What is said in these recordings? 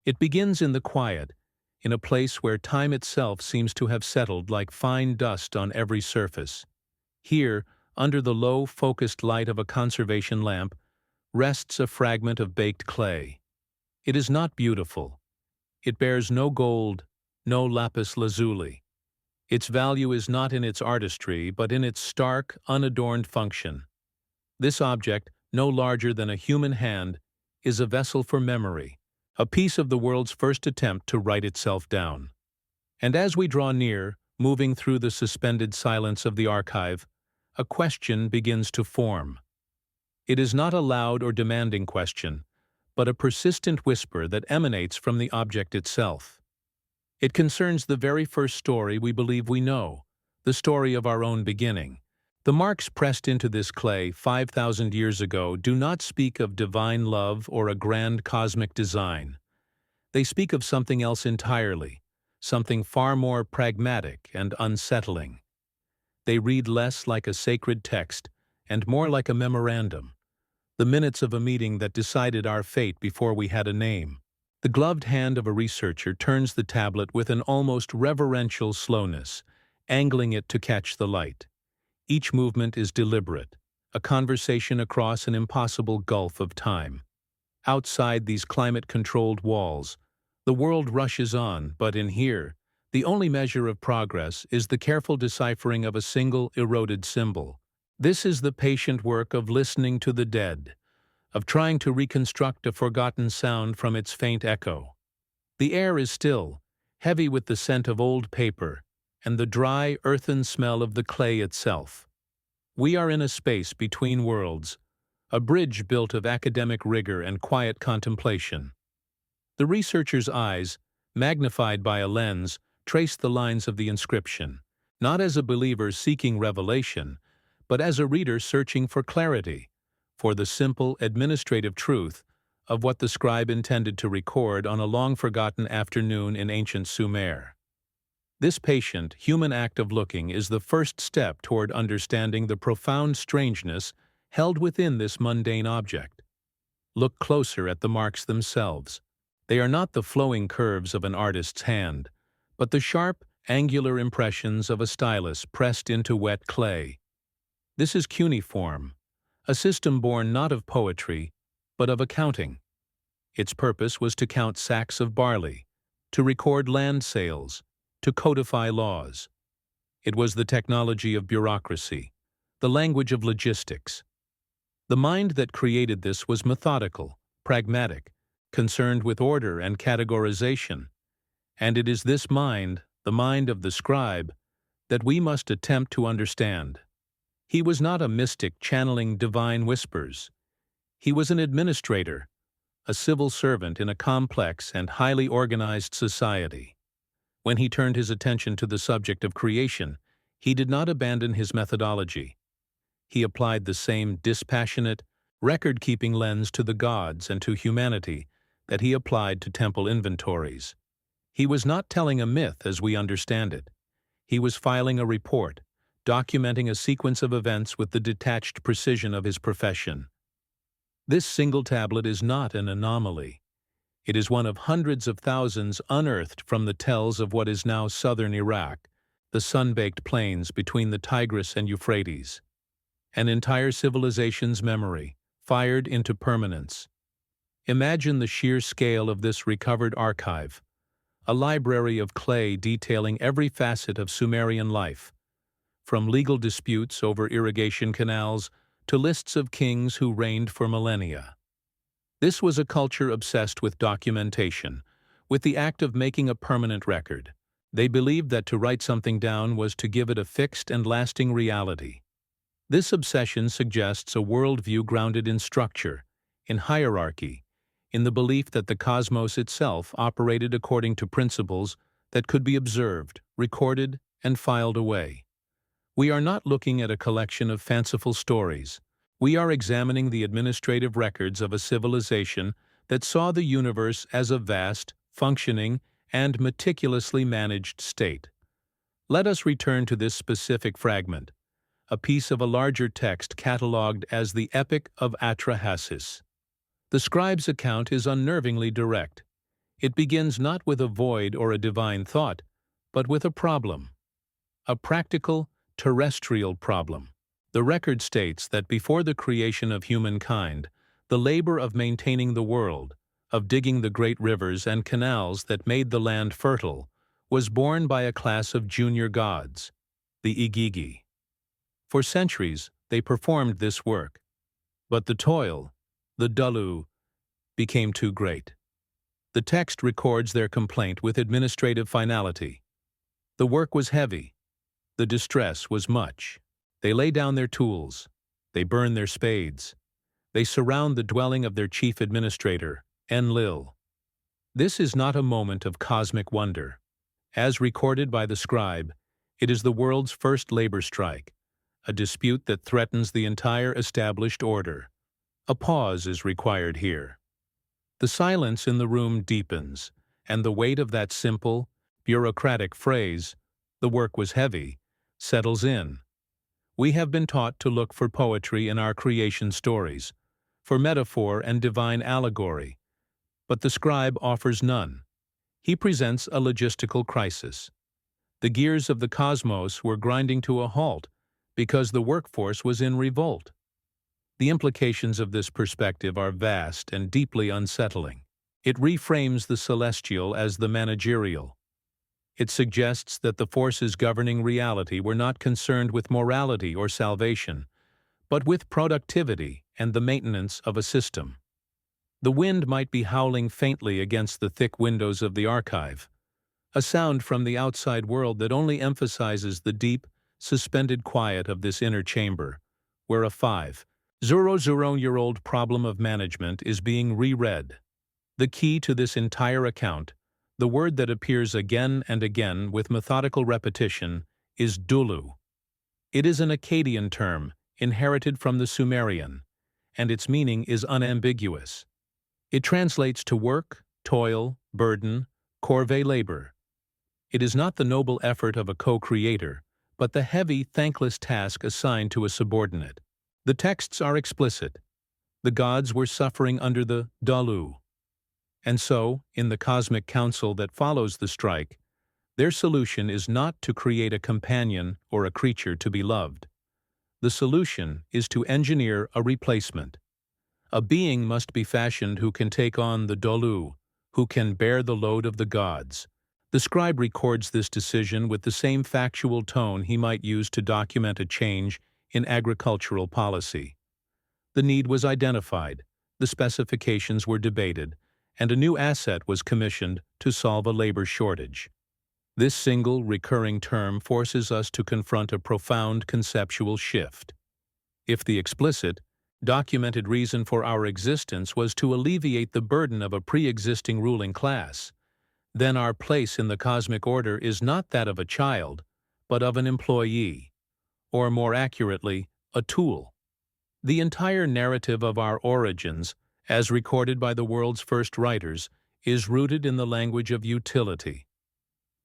It begins in the quiet, in a place where time itself seems to have settled like fine dust on every surface. Here, under the low, focused light of a conservation lamp, rests a fragment of baked clay. It is not beautiful. It bears no gold, no lapis lazuli. Its value is not in its artistry, but in its stark, unadorned function. This object, no larger than a human hand, is a vessel for memory, a piece of the world's first attempt to write itself down. And as we draw near, moving through the suspended silence of the archive, a question begins to form. It is not a loud or demanding question, but a persistent whisper that emanates from the object itself. It concerns the very first story we believe we know, the story of our own beginning. The marks pressed into this clay 5,000 years ago do not speak of divine love or a grand cosmic design. They speak of something else entirely, something far more pragmatic and unsettling. They read less like a sacred text and more like a memorandum, the minutes of a meeting that decided our fate before we had a name. The gloved hand of a researcher turns the tablet with an almost reverential slowness, angling it to catch the light. Each movement is deliberate, a conversation across an impossible gulf of time. Outside these climate-controlled walls, the world rushes on, but in here, the only measure of progress is the careful deciphering of a single eroded symbol. This is the patient work of listening to the dead, of trying to reconstruct a forgotten sound from its faint echo. The air is still, heavy with the scent of old paper, and the dry, earthen smell of the clay itself. We are in a space between worlds, a bridge built of academic rigor and quiet contemplation. The researcher's eyes, magnified by a lens, trace the lines of the inscription, not as a believer seeking revelation, but as a reader searching for clarity, for the simple, administrative truth of what the scribe intended to record on a long-forgotten afternoon in ancient Sumer. This patient, human act of looking is the first step toward understanding the profound strangeness held within this mundane object. Look closer at the marks themselves. They are not the flowing curves of an artist's hand, but the sharp, angular impressions of a stylus pressed into wet clay. This is cuneiform, a system born not of poetry, but of accounting. Its purpose was to count sacks of barley, to record land sales, to codify laws. It was the technology of bureaucracy, the language of logistics. The mind that created this was methodical, pragmatic, concerned with order and categorization, and it is this mind, the mind of the scribe, that we must attempt to understand. He was not a mystic channeling divine whispers. He was an administrator, a civil servant in a complex and highly organized society. When he turned his attention to the subject of creation, he did not abandon his methodology. He applied the same dispassionate, record-keeping lens to the gods and to humanity that he applied to temple inventories. He was not telling a myth as we understand it. He was filing a report, documenting a sequence of events with the detached precision of his profession. This single tablet is not an anomaly. It is one of hundreds of thousands unearthed from the tells of what is now southern Iraq, the sun-baked plains between the Tigris and Euphrates. An entire civilization's memory, fired into permanence. Imagine the sheer scale of this recovered archive, a library of clay detailing every facet of Sumerian life, from legal disputes over irrigation canals to lists of kings who reigned for millennia. This was a culture obsessed with documentation, with the act of making a permanent record. They believed that to write something down was to give it a fixed and lasting reality. This obsession suggests a worldview grounded in structure, in hierarchy, in the belief that the cosmos itself operated according to principles that could be observed, recorded, and filed away. We are not looking at a collection of fanciful stories. We are examining the administrative records of a civilization that saw the universe as a vast, functioning, and meticulously managed state. Let us return to this specific fragment, a piece of a larger text catalogued as the Epic of Atrahasis. The scribe's account is unnervingly direct. It begins not with a void or a divine thought, but with a problem. A practical, terrestrial problem. The record states that before the creation of humankind, the labor of maintaining the world, of digging the great rivers and canals that made the land fertile, was borne by a class of junior gods, the Igigi. For centuries, they performed this work. But the toil, the dulu, became too great. The text records their complaint with administrative finality. The work was heavy. The distress was much. They lay down their tools. They burn their spades. They surround the dwelling of their chief administrator, Enlil. This is not a moment of cosmic wonder. As recorded by the scribe, it is the world's first labor strike, a dispute that threatens the entire established order. A pause is required here. The silence in the room deepens, and the weight of that simple, bureaucratic phrase, "the work was heavy," settles in. We have been taught to look for poetry in our creation stories, for metaphor and divine allegory, but the scribe offers none. He presents a logistical crisis. The gears of the cosmos were grinding to a halt because the workforce was in revolt. The implications of this perspective are vast and deeply unsettling. It reframes the celestial as the managerial. It suggests that the forces governing reality were not concerned with morality or salvation, but with productivity and the maintenance of a system. The wind might be howling faintly against the thick windows of the archive, a sound from the outside world that only emphasizes the deep, suspended quiet of this inner chamber, where a 5,000-year-old problem of management is being reread. The key to this entire account, the word that appears again and again with methodical repetition, is dulu. It is an Akkadian term, inherited from the Sumerian, and its meaning is unambiguous. It translates to work, toil, burden, corvée labor. It is not the noble effort of a co-creator, but the heavy, thankless task assigned to a subordinate. The texts are explicit. The gods were suffering under the dalu. And so, in the cosmic council that follows the strike, their solution is not to create a companion or a creature to be loved. The solution is to engineer a replacement. A being must be fashioned who can take on the dolu, who can bear the load of the gods. The scribe records this decision with the same factual tone he might use to document a change in agricultural policy. The need was identified, the specifications were debated, and a new asset was commissioned to solve a labor shortage. This single, recurring term forces us to confront a profound conceptual shift. If the explicit, documented reason for our existence was to alleviate the burden of a pre-existing ruling class, then our place in the cosmic order is not that of a child, but of an employee, or more accurately, a tool. The entire narrative of our origins, as recorded by the world's first writers, is rooted in the language of utility.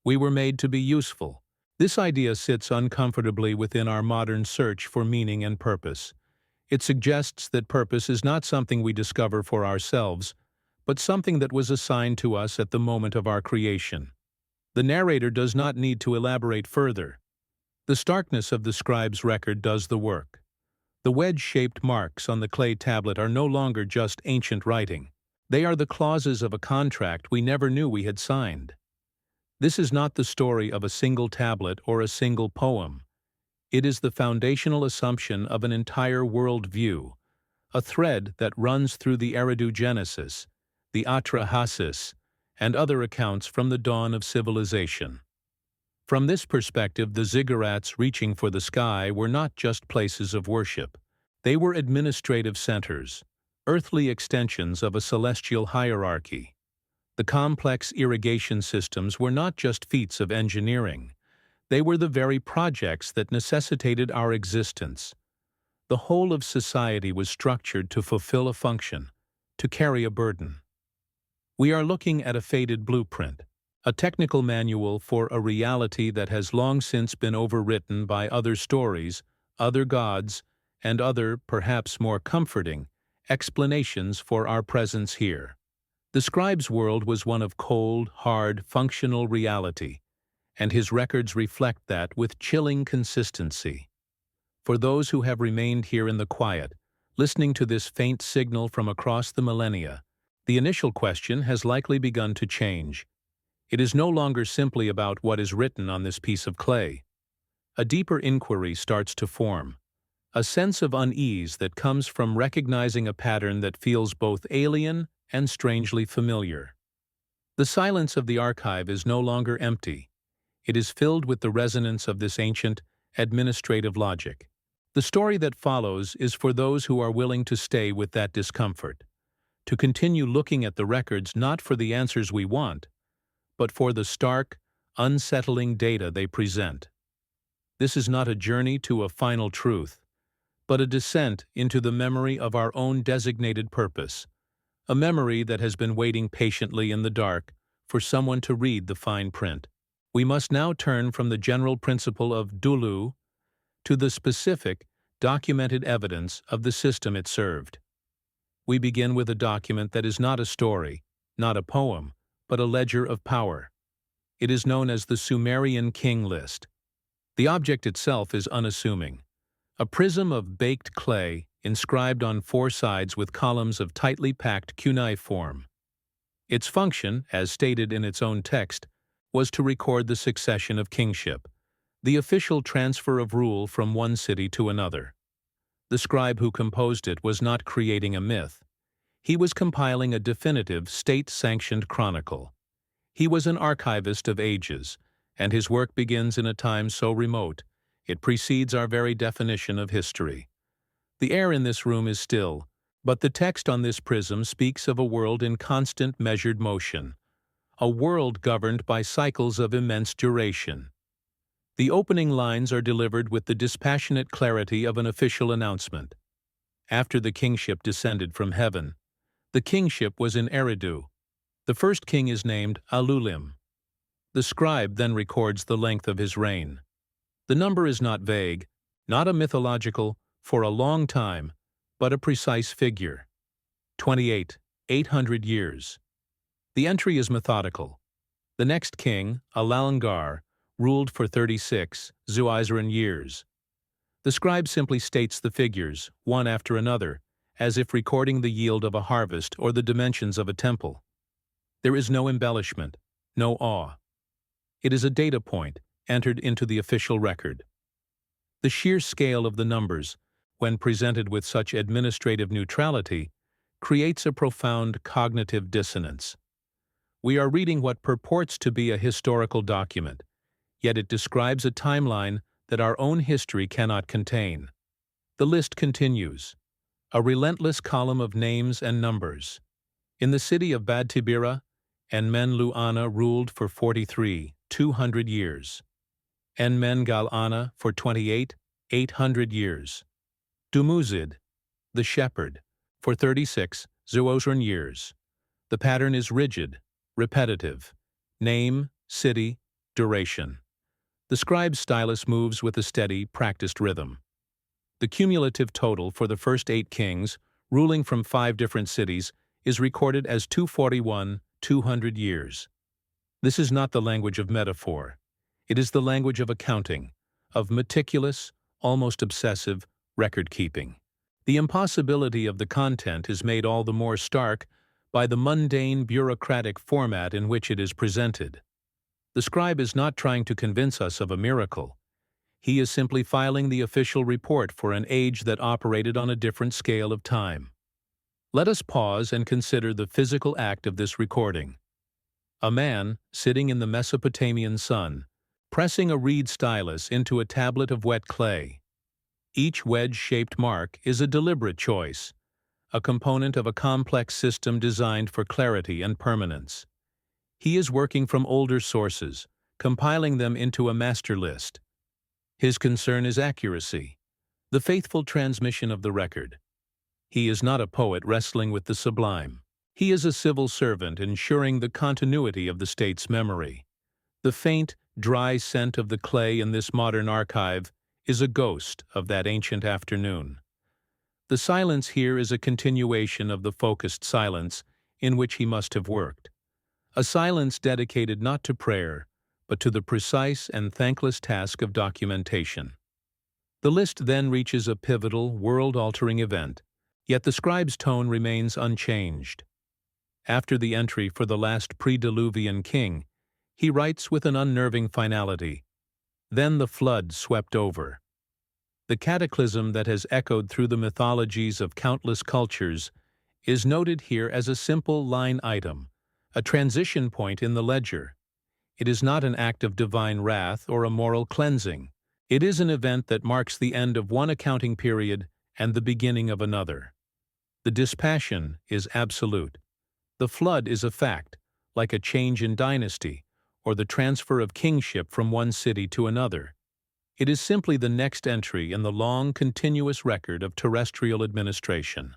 We were made to be useful. This idea sits uncomfortably within our modern search for meaning and purpose. It suggests that purpose is not something we discover for ourselves, but something that was assigned to us at the moment of our creation. The narrator does not need to elaborate further. The starkness of the scribe's record does the work. The wedge-shaped marks on the clay tablet are no longer just ancient writing. They are the clauses of a contract we never knew we had signed. This is not the story of a single tablet or a single poem. It is the foundational assumption of an entire world-view, a thread that runs through the Eridu Genesis, the Atrahasis, and other accounts from the dawn of civilization. From this perspective, the ziggurats reaching for the sky were not just places of worship. They were administrative centers, earthly extensions of a celestial hierarchy. The complex irrigation systems were not just feats of engineering. They were the very projects that necessitated our existence. The whole of society was structured to fulfill a function, to carry a burden. We are looking at a faded blueprint, a technical manual for a reality that has long since been overwritten by other stories, other gods, and other, perhaps more comforting, explanations for our presence here. The scribe's world was one of cold, hard, functional reality, and his records reflect that with chilling consistency. For those who have remained here in the quiet, listening to this faint signal from across the millennia, the initial question has likely begun to change. It is no longer simply about what is written on this piece of clay. A deeper inquiry starts to form, a sense of unease that comes from recognizing a pattern that feels both alien and strangely familiar. The silence of the archive is no longer empty. It is filled with the resonance of this ancient, administrative logic. The story that follows is for those who are willing to stay with that discomfort, to continue looking at the records not for the answers we want, but for the stark, unsettling data they present. This is not a journey to a final truth, but a descent into the memory of our own designated purpose, a memory that has been waiting patiently in the dark for someone to read the fine print. We must now turn from the general principle of Dulu to the specific, documented evidence of the system it served. We begin with a document that is not a story, not a poem, but a ledger of power. It is known as the Sumerian king list. The object itself is unassuming, a prism of baked clay inscribed on four sides with columns of tightly packed cuneiform. Its function, as stated in its own text, was to record the succession of kingship, the official transfer of rule from one city to another. The scribe who composed it was not creating a myth. He was compiling a definitive, state-sanctioned chronicle. He was an archivist of ages, and his work begins in a time so remote, it precedes our very definition of history. The air in this room is still, but the text on this prism speaks of a world in constant measured motion, a world governed by cycles of immense duration. The opening lines are delivered with the dispassionate clarity of an official announcement. After the kingship descended from heaven, the kingship was in Eridu. The first king is named Alulim. The scribe then records the length of his reign. The number is not vague, not a mythological, for a long time, but a precise figure. 28, 800 years. The entry is methodical. The next king, Alalngar, ruled for 36 Zuizran years. The scribe simply states the figures, one after another, as if recording the yield of a harvest or the dimensions of a temple. There is no embellishment, no awe. It is a data point entered into the official record. The sheer scale of the numbers, when presented with such administrative neutrality, creates a profound cognitive dissonance. We are reading what purports to be a historical document, yet it describes a timeline that our own history cannot contain. The list continues, a relentless column of names and numbers. In the city of Bad Tibira, Enmen-Lu-Ana ruled for 200 years. Enmen-Gal-Ana for 800 years. Dumuzid, the shepherd, for 36 Zuozran years. The pattern is rigid, repetitive. Name, city, duration. The scribe's stylus moves with a steady, practiced rhythm. The cumulative total for the first 8 kings, ruling from 5 different cities, is recorded as 200 years. This is not the language of metaphor. It is the language of accounting, of meticulous, almost obsessive, record-keeping. The impossibility of the content is made all the more stark by the mundane, bureaucratic format in which it is presented. The scribe is not trying to convince us of a miracle. He is simply filing the official report for an age that operated on a different scale of time. Let us pause and consider the physical act of this recording. A man, sitting in the Mesopotamian sun, pressing a reed stylus into a tablet of wet clay. Each wedge-shaped mark is a deliberate choice, a component of a complex system designed for clarity and permanence. He is working from older sources, compiling them into a master list. His concern is accuracy, the faithful transmission of the record. He is not a poet wrestling with the sublime. He is a civil servant ensuring the continuity of the state's memory. The faint, dry scent of the clay in this modern archive is a ghost of that ancient afternoon. The silence here is a continuation of the focused silence in which he must have worked. A silence dedicated not to prayer, but to the precise and thankless task of documentation. The list then reaches a pivotal, world-altering event, yet the scribe's tone remains unchanged. After the entry for the last pre-Diluvian king, he writes with an unnerving finality, "Then the flood swept over." The cataclysm that has echoed through the mythologies of countless cultures is noted here as a simple line item, a transition point in the ledger. It is not an act of divine wrath or a moral cleansing. It is an event that marks the end of one accounting period and the beginning of another. The dispassion is absolute. The flood is a fact, like a change in dynasty, or the transfer of kingship from one city to another. It is simply the next entry in the long, continuous record of terrestrial administration.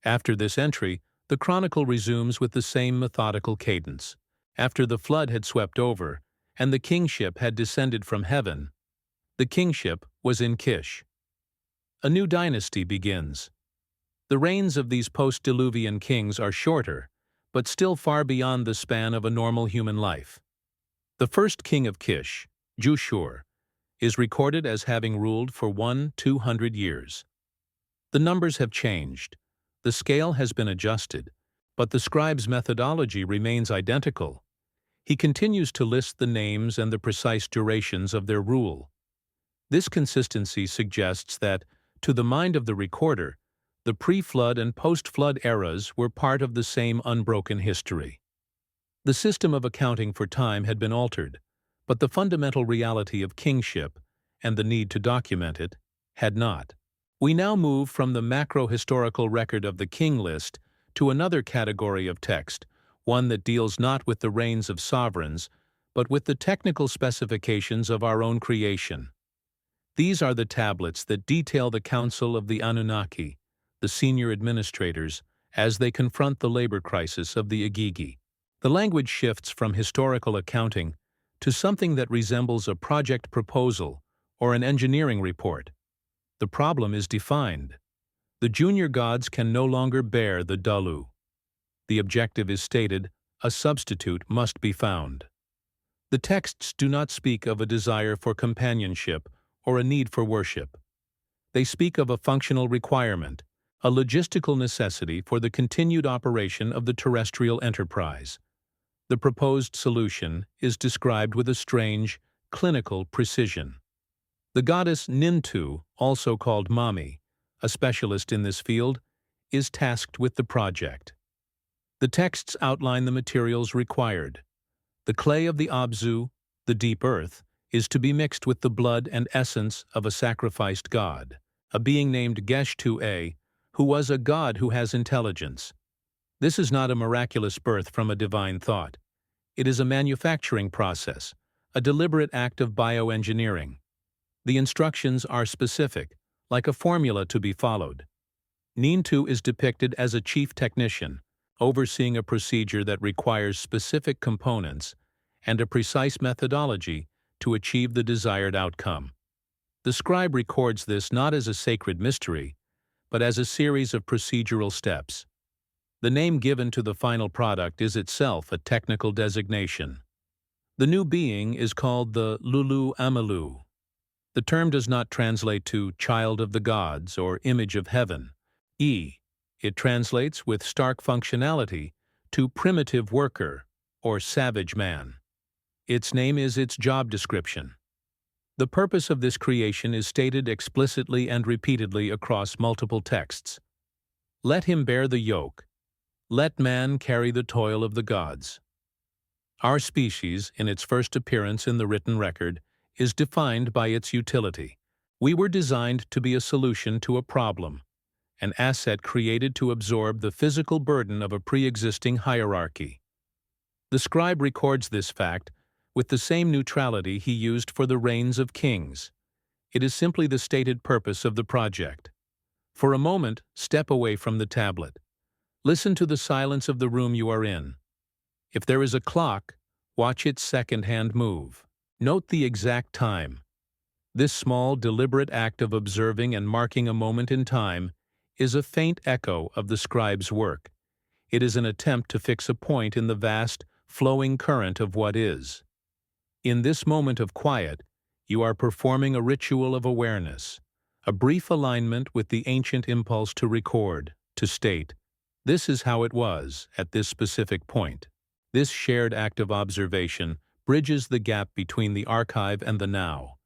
After this entry, the chronicle resumes with the same methodical cadence. After the flood had swept over, and the kingship had descended from heaven, the kingship was in Kish. A new dynasty begins. The reigns of these post-Diluvian kings are shorter, but still far beyond the span of a normal human life. The first king of Kish, Jushur, is recorded as having ruled for 200 years. The numbers have changed, the scale has been adjusted, but the scribe's methodology remains identical. He continues to list the names and the precise durations of their rule. This consistency suggests that, to the mind of the recorder, the pre-flood and post-flood eras were part of the same unbroken history. The system of accounting for time had been altered, but the fundamental reality of kingship, and the need to document it, had not. We now move from the macro-historical record of the king list to another category of text, one that deals not with the reigns of sovereigns, but with the technical specifications of our own creation. These are the tablets that detail the Council of the Anunnaki, the senior administrators, as they confront the labor crisis of the Igigi. The language shifts from historical accounting to something that resembles a project proposal or an engineering report. The problem is defined. The junior gods can no longer bear the Dalu. The objective is stated, a substitute must be found. The texts do not speak of a desire for companionship or a need for worship. They speak of a functional requirement, a logistical necessity for the continued operation of the terrestrial enterprise. The proposed solution is described with a strange, clinical precision. The goddess Nintu, also called Mami, a specialist in this field, is tasked with the project. The texts outline the materials required. The clay of the Abzu, the deep earth, is to be mixed with the blood and essence of a sacrificed god, a being named Geshtu-A, who was a god who has intelligence. This is not a miraculous birth from a divine thought. It is a manufacturing process, a deliberate act of bioengineering. The instructions are specific, like a formula to be followed. Nintu is depicted as a chief technician, overseeing a procedure that requires specific components and a precise methodology to achieve the desired outcome. The scribe records this not as a sacred mystery, but as a series of procedural steps. The name given to the final product is itself a technical designation. The new being is called the Lulu Amalu. The term does not translate to child of the gods or image of heaven. It translates with stark functionality to primitive worker or savage man. Its name is its job description. The purpose of this creation is stated explicitly and repeatedly across multiple texts. Let him bear the yoke. Let man carry the toil of the gods. Our species, in its first appearance in the written record, is defined by its utility. We were designed to be a solution to a problem, an asset created to absorb the physical burden of a pre-existing hierarchy. The scribe records this fact with the same neutrality he used for the reigns of kings. It is simply the stated purpose of the project. For a moment, step away from the tablet. Listen to the silence of the room you are in. If there is a clock, watch its second-hand move. Note the exact time. This small, deliberate act of observing and marking a moment in time is a faint echo of the scribe's work. It is an attempt to fix a point in the vast, flowing current of what is. In this moment of quiet, you are performing a ritual of awareness, a brief alignment with the ancient impulse to record, to state, "This is how it was at this specific point." This shared act of observation bridges the gap between the archive and the now,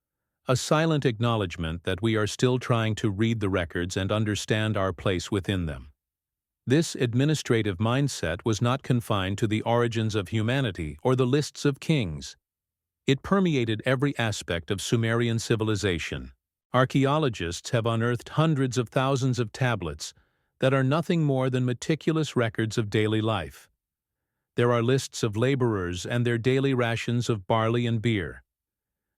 a silent acknowledgement that we are still trying to read the records and understand our place within them. This administrative mindset was not confined to the origins of humanity or the lists of kings. It permeated every aspect of Sumerian civilization. Archaeologists have unearthed hundreds of thousands of tablets that are nothing more than meticulous records of daily life. There are lists of laborers and their daily rations of barley and beer.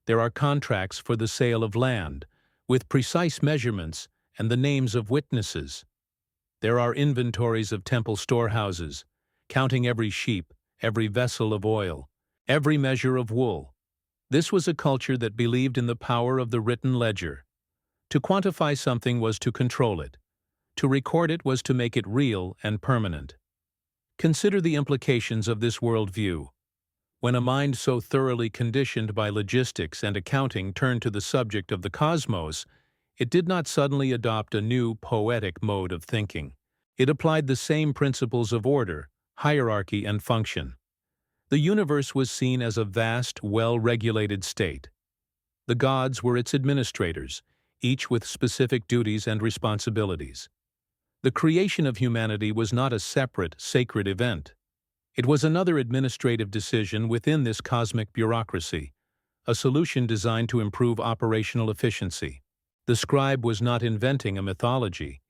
There are contracts for the sale of land, with precise measurements and the names of witnesses. There are inventories of temple storehouses, counting every sheep, every vessel of oil, every measure of wool. This was a culture that believed in the power of the written ledger. To quantify something was to control it. To record it was to make it real and permanent. Consider the implications of this worldview. When a mind so thoroughly conditioned by logistics and accounting turned to the subject of the cosmos, it did not suddenly adopt a new, poetic mode of thinking. It applied the same principles of order, hierarchy, and function. The universe was seen as a vast, well-regulated state. The gods were its administrators, each with specific duties and responsibilities. The creation of humanity was not a separate, sacred event. It was another administrative decision within this cosmic bureaucracy, a solution designed to improve operational efficiency. The scribe was not inventing a mythology.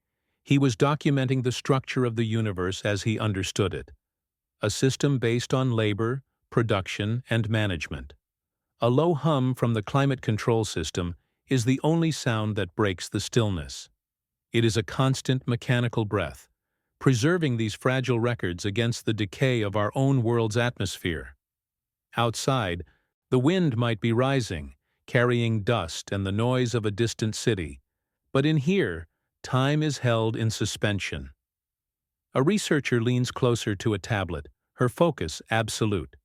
He was documenting the structure of the universe as he understood it, a system based on labor, production, and management. A low hum from the climate control system is the only sound that breaks the stillness. It is a constant mechanical breath, preserving these fragile records against the decay of our own world's atmosphere. Outside, the wind might be rising, carrying dust and the noise of a distant city, but in here, time is held in suspension. A researcher leans closer to a tablet, her focus absolute.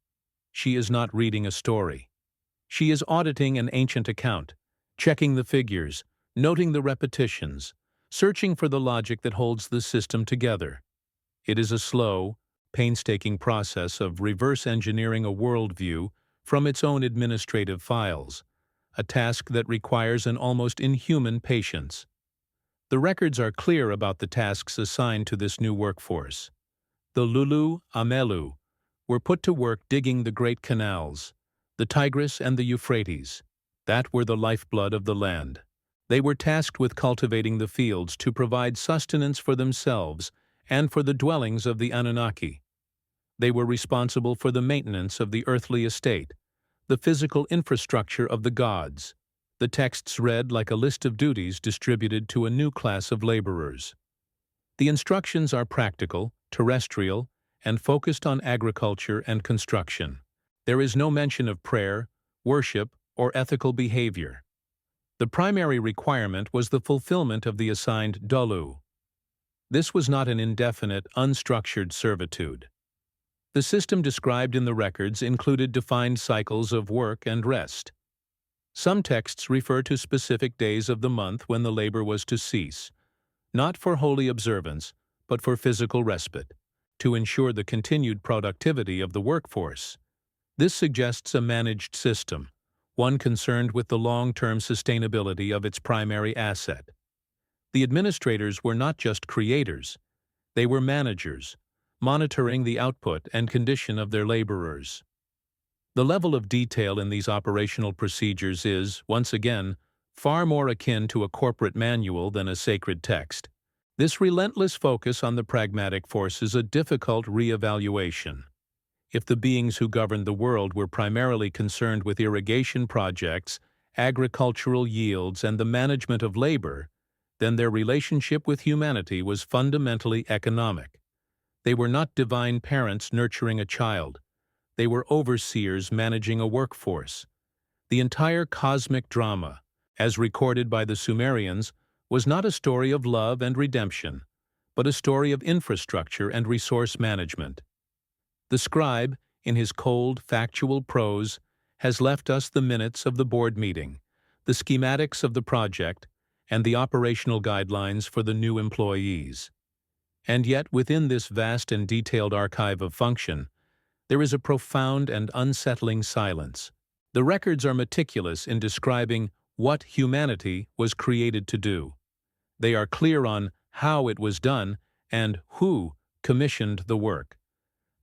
She is not reading a story. She is auditing an ancient account, checking the figures, noting the repetitions, searching for the logic that holds the system together. It is a slow, painstaking process of reverse engineering a worldview from its own administrative files, a task that requires an almost inhuman patience. The records are clear about the tasks assigned to this new workforce. The Lulu Amelu were put to work digging the great canals, the Tigris and the Euphrates. That were the lifeblood of the land. They were tasked with cultivating the fields to provide sustenance for themselves and for the dwellings of the Anunnaki. They were responsible for the maintenance of the earthly estate, the physical infrastructure of the gods. The texts read like a list of duties distributed to a new class of laborers. The instructions are practical, terrestrial, and focused on agriculture and construction. There is no mention of prayer, worship, or ethical behavior. The primary requirement was the fulfillment of the assigned dolu. This was not an indefinite, unstructured servitude. The system described in the records included defined cycles of work and rest. Some texts refer to specific days of the month when the labor was to cease, not for holy observance, but for physical respite, to ensure the continued productivity of the workforce. This suggests a managed system, one concerned with the long-term sustainability of its primary asset. The administrators were not just creators, they were managers, monitoring the output and condition of their laborers. The level of detail in these operational procedures is, once again, far more akin to a corporate manual than a sacred text. This relentless focus on the pragmatic forces a difficult re-evaluation. If the beings who governed the world were primarily concerned with irrigation projects, agricultural yields, and the management of labor, then their relationship with humanity was fundamentally economic. They were not divine parents nurturing a child. They were overseers managing a workforce. The entire cosmic drama, as recorded by the Sumerians, was not a story of love and redemption, but a story of infrastructure and resource management. The scribe, in his cold, factual prose, has left us the minutes of the board meeting, the schematics of the project, and the operational guidelines for the new employees. And yet, within this vast and detailed archive of function, there is a profound and unsettling silence. The records are meticulous in describing what humanity was created to do. They are clear on how it was done and who commissioned the work.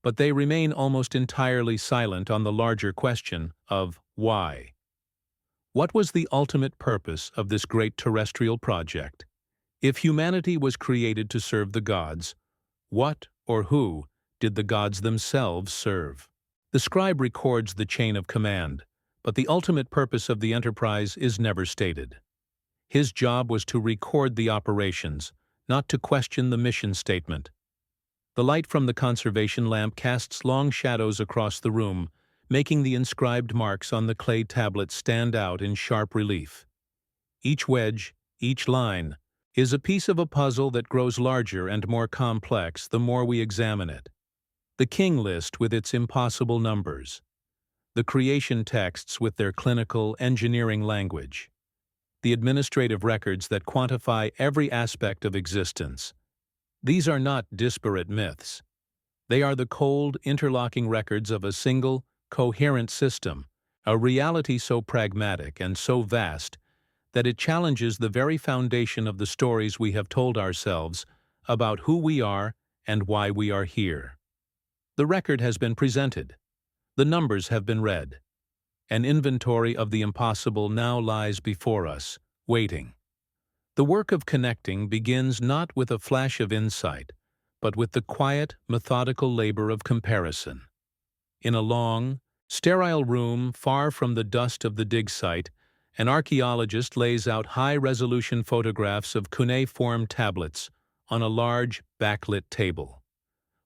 But they remain almost entirely silent on the larger question of why. What was the ultimate purpose of this great terrestrial project? If humanity was created to serve the gods, what or who did the gods themselves serve? The scribe records the chain of command, but the ultimate purpose of the enterprise is never stated. His job was to record the operations, not to question the mission statement. The light from the conservation lamp casts long shadows across the room, making the inscribed marks on the clay tablet stand out in sharp relief. Each wedge, each line, is a piece of a puzzle that grows larger and more complex the more we examine it. The king list with its impossible numbers. The creation texts with their clinical engineering language. The administrative records that quantify every aspect of existence. These are not disparate myths. They are the cold, interlocking records of a single, coherent system, a reality so pragmatic and so vast that it challenges the very foundation of the stories we have told ourselves about who we are and why we are here. The record has been presented. The numbers have been read. An inventory of the impossible now lies before us, waiting. The work of connecting begins not with a flash of insight, but with the quiet, methodical labor of comparison. In a long, sterile room far from the dust of the dig site, an archaeologist lays out high-resolution photographs of cuneiform tablets on a large, backlit table.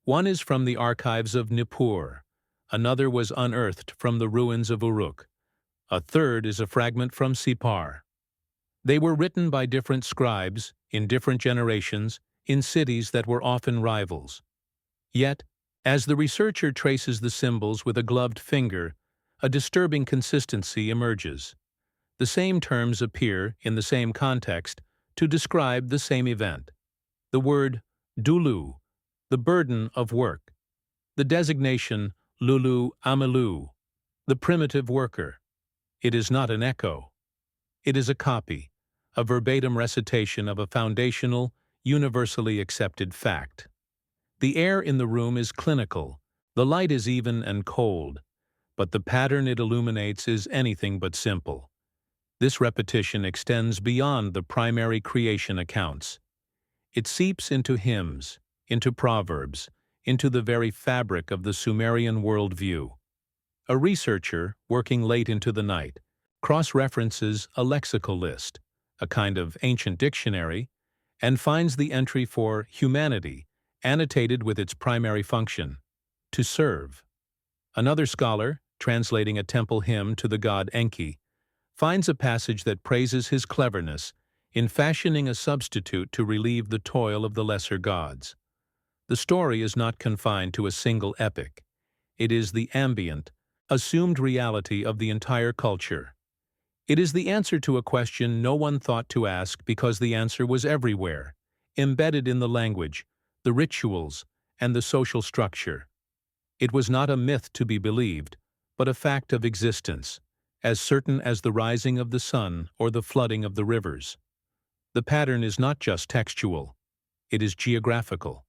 One is from the archives of Nippur, another was unearthed from the ruins of Uruk, a third is a fragment from Sippar. They were written by different scribes, in different generations, in cities that were often rivals. Yet, as the researcher traces the symbols with a gloved finger, a disturbing consistency emerges. The same terms appear, in the same context, to describe the same event. The word dulu, the burden of work. The designation lulu amelu, the primitive worker. It is not an echo. It is a copy, a verbatim recitation of a foundational, universally accepted fact. The air in the room is clinical, the light is even and cold, but the pattern it illuminates is anything but simple. This repetition extends beyond the primary creation accounts. It seeps into hymns, into proverbs, into the very fabric of the Sumerian worldview. A researcher, working late into the night, cross-references a lexical list, a kind of ancient dictionary, and finds the entry for humanity, annotated with its primary function, to serve. Another scholar, translating a temple hymn to the god Enki, finds a passage that praises his cleverness in fashioning a substitute to relieve the toil of the lesser gods. The story is not confined to a single epic. It is the ambient, assumed reality of the entire culture. It is the answer to a question no one thought to ask because the answer was everywhere, embedded in the language, the rituals, and the social structure. It was not a myth to be believed, but a fact of existence, as certain as the rising of the sun or the flooding of the rivers. The pattern is not just textual, it is geographical.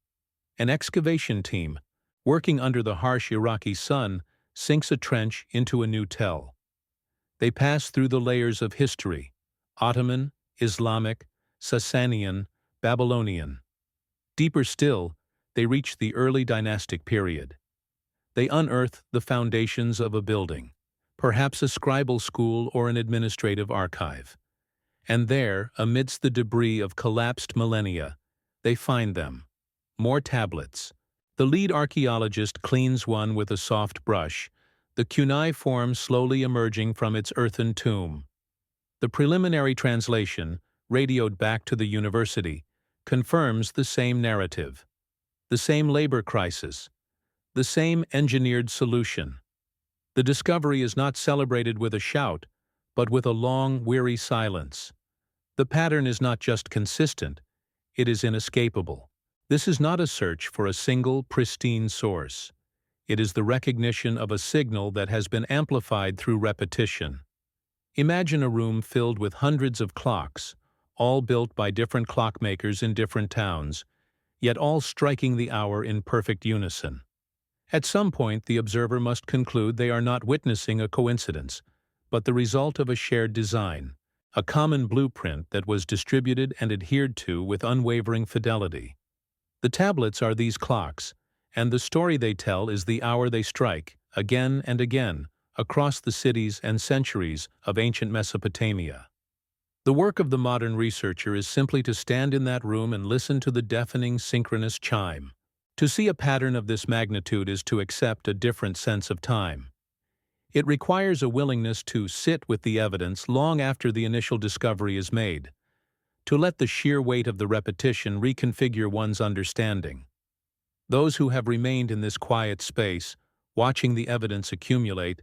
An excavation team, working under the harsh Iraqi sun, sinks a trench into a new tell. They pass through the layers of history, Ottoman, Islamic, Sasanian, Babylonian. Deeper still, they reach the early dynastic period. They unearth the foundations of a building, perhaps a scribal school or an administrative archive. And there, amidst the debris of collapsed millennia, they find them. More tablets. The lead archaeologist cleans one with a soft brush, the cuneiform slowly emerging from its earthen tomb. The preliminary translation, radioed back to the university, confirms the same narrative, the same labor crisis, the same engineered solution. The discovery is not celebrated with a shout, but with a long, weary silence. The pattern is not just consistent, it is inescapable. This is not a search for a single, pristine source. It is the recognition of a signal that has been amplified through repetition. Imagine a room filled with hundreds of clocks, all built by different clockmakers in different towns, yet all striking the hour in perfect unison. At some point, the observer must conclude they are not witnessing a coincidence, but the result of a shared design, a common blueprint that was distributed and adhered to with unwavering fidelity. The tablets are these clocks, and the story they tell is the hour they strike, again and again, across the cities and centuries of ancient Mesopotamia. The work of the modern researcher is simply to stand in that room and listen to the deafening synchronous chime. To see a pattern of this magnitude is to accept a different sense of time. It requires a willingness to sit with the evidence long after the initial discovery is made, to let the sheer weight of the repetition reconfigure one's understanding. Those who have remained in this quiet space, watching the evidence accumulate,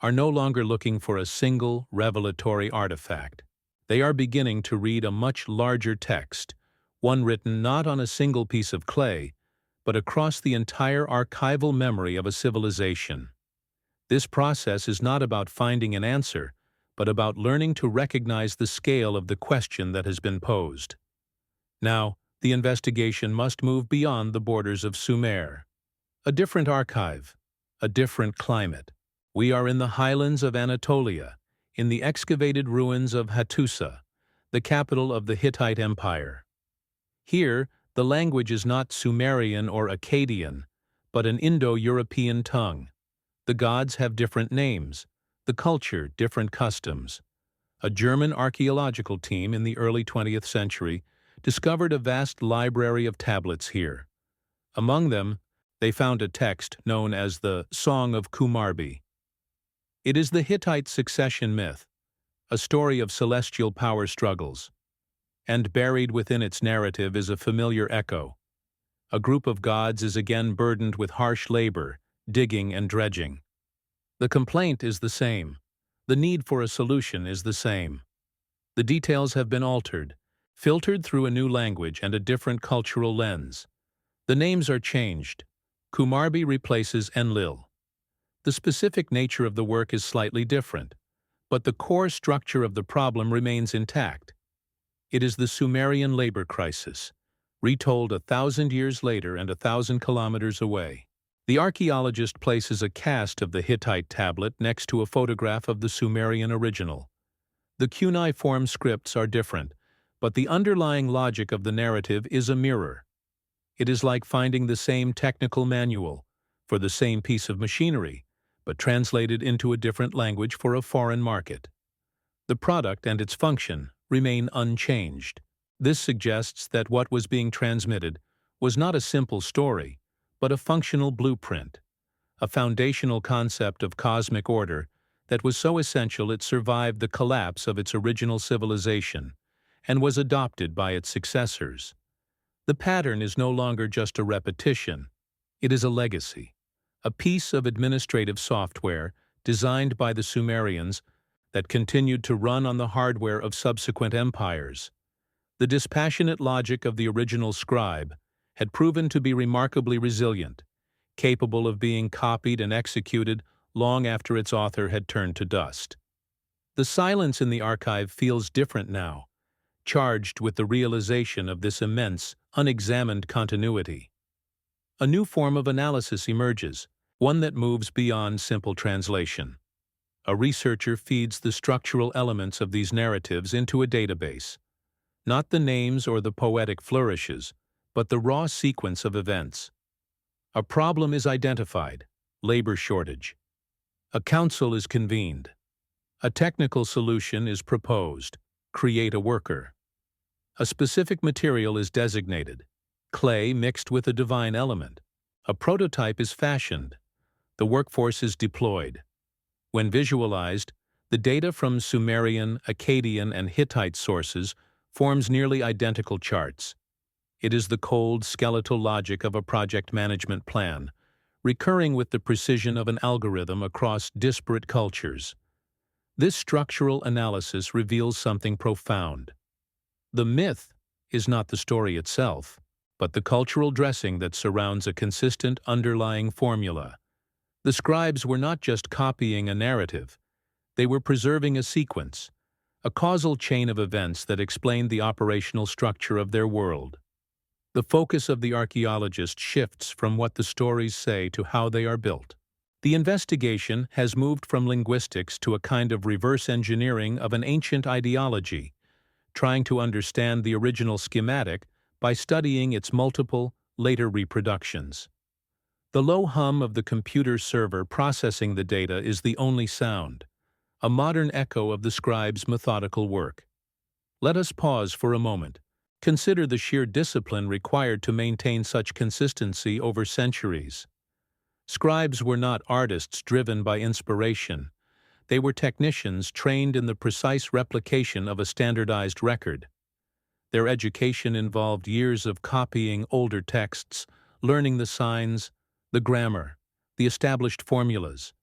are no longer looking for a single revelatory artifact. They are beginning to read a much larger text, one written not on a single piece of clay, but across the entire archival memory of a civilization. This process is not about finding an answer, but about learning to recognize the scale of the question that has been posed. Now, the investigation must move beyond the borders of Sumer. A different archive, a different climate. We are in the highlands of Anatolia, in the excavated ruins of Hattusa, the capital of the Hittite Empire. Here, the language is not Sumerian or Akkadian, but an Indo-European tongue. The gods have different names, the culture different customs. A German archaeological team in the early 20th century discovered a vast library of tablets here. Among them, they found a text known as the Song of Kumarbi. It is the Hittite succession myth, a story of celestial power struggles. And buried within its narrative is a familiar echo. A group of gods is again burdened with harsh labor, digging and dredging. The complaint is the same. The need for a solution is the same. The details have been altered, filtered through a new language and a different cultural lens. The names are changed. Kumarbi replaces Enlil. The specific nature of the work is slightly different, but the core structure of the problem remains intact. It is the Sumerian labor crisis, retold 1,000 years later and 1,000 kilometers away. The archaeologist places a cast of the Hittite tablet next to a photograph of the Sumerian original. The cuneiform scripts are different, but the underlying logic of the narrative is a mirror. It is like finding the same technical manual for the same piece of machinery, but translated into a different language for a foreign market. The product and its function remain unchanged. This suggests that what was being transmitted was not a simple story, but a functional blueprint, a foundational concept of cosmic order that was so essential it survived the collapse of its original civilization and was adopted by its successors. The pattern is no longer just a repetition, it is a legacy, a piece of administrative software designed by the Sumerians that continued to run on the hardware of subsequent empires. The dispassionate logic of the original scribe had proven to be remarkably resilient, capable of being copied and executed long after its author had turned to dust. The silence in the archive feels different now, charged with the realization of this immense, unexamined continuity. A new form of analysis emerges, one that moves beyond simple translation. A researcher feeds the structural elements of these narratives into a database. Not the names or the poetic flourishes, but the raw sequence of events. A problem is identified, labor shortage. A council is convened. A technical solution is proposed, create a worker. A specific material is designated, clay mixed with a divine element. A prototype is fashioned. The workforce is deployed. When visualized, the data from Sumerian, Akkadian, and Hittite sources forms nearly identical charts. It is the cold, skeletal logic of a project management plan, recurring with the precision of an algorithm across disparate cultures. This structural analysis reveals something profound. The myth is not the story itself, but the cultural dressing that surrounds a consistent underlying formula. The scribes were not just copying a narrative, they were preserving a sequence, a causal chain of events that explained the operational structure of their world. The focus of the archaeologist shifts from what the stories say to how they are built. The investigation has moved from linguistics to a kind of reverse engineering of an ancient ideology, trying to understand the original schematic by studying its multiple, later reproductions. The low hum of the computer server processing the data is the only sound, a modern echo of the scribe's methodical work. Let us pause for a moment. Consider the sheer discipline required to maintain such consistency over centuries. Scribes were not artists driven by inspiration. They were technicians trained in the precise replication of a standardized record. Their education involved years of copying older texts, learning the signs, the grammar, the established formulas.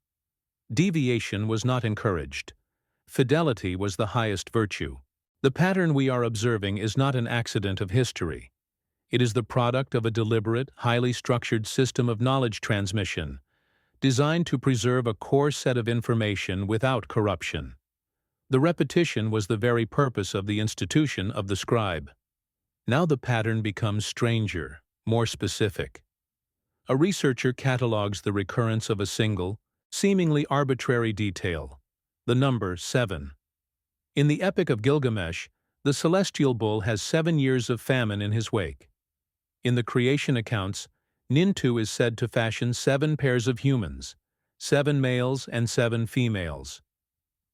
Deviation was not encouraged. Fidelity was the highest virtue. The pattern we are observing is not an accident of history. It is the product of a deliberate, highly structured system of knowledge transmission, designed to preserve a core set of information without corruption. The repetition was the very purpose of the institution of the scribe. Now the pattern becomes stranger, more specific. A researcher catalogs the recurrence of a single, seemingly arbitrary detail, the number 7. In the Epic of Gilgamesh, the celestial bull has 7 years of famine in his wake. In the creation accounts, Nintu is said to fashion 7 pairs of humans, 7 males and 7 females.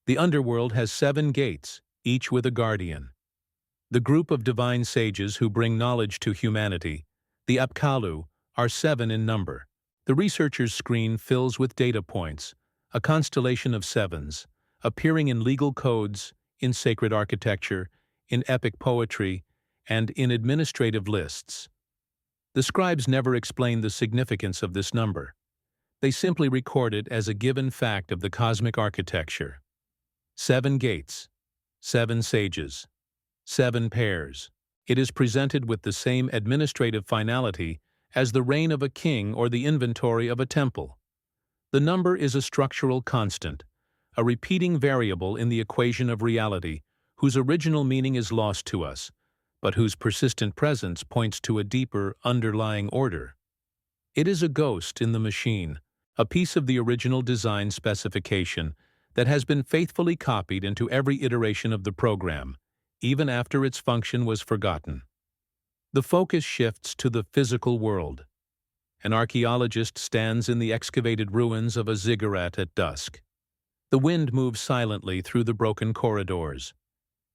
The underworld has 7 gates, each with a guardian. The group of divine sages who bring knowledge to humanity, the Apkallu, are 7 in number. The researcher's screen fills with data points, a constellation of sevens, appearing in legal codes, in sacred architecture, in epic poetry, and in administrative lists. The scribes never explained the significance of this number. They simply record it as a given fact of the cosmic architecture. 7 gates, 7 sages, 7 pairs. It is presented with the same administrative finality as the reign of a king or the inventory of a temple. The number is a structural constant, a repeating variable in the equation of reality, whose original meaning is lost to us, but whose persistent presence points to a deeper, underlying order. It is a ghost in the machine, a piece of the original design specification that has been faithfully copied into every iteration of the program, even after its function was forgotten. The focus shifts to the physical world. An archaeologist stands in the excavated ruins of a ziggurat at dusk. The wind moves silently through the broken corridors.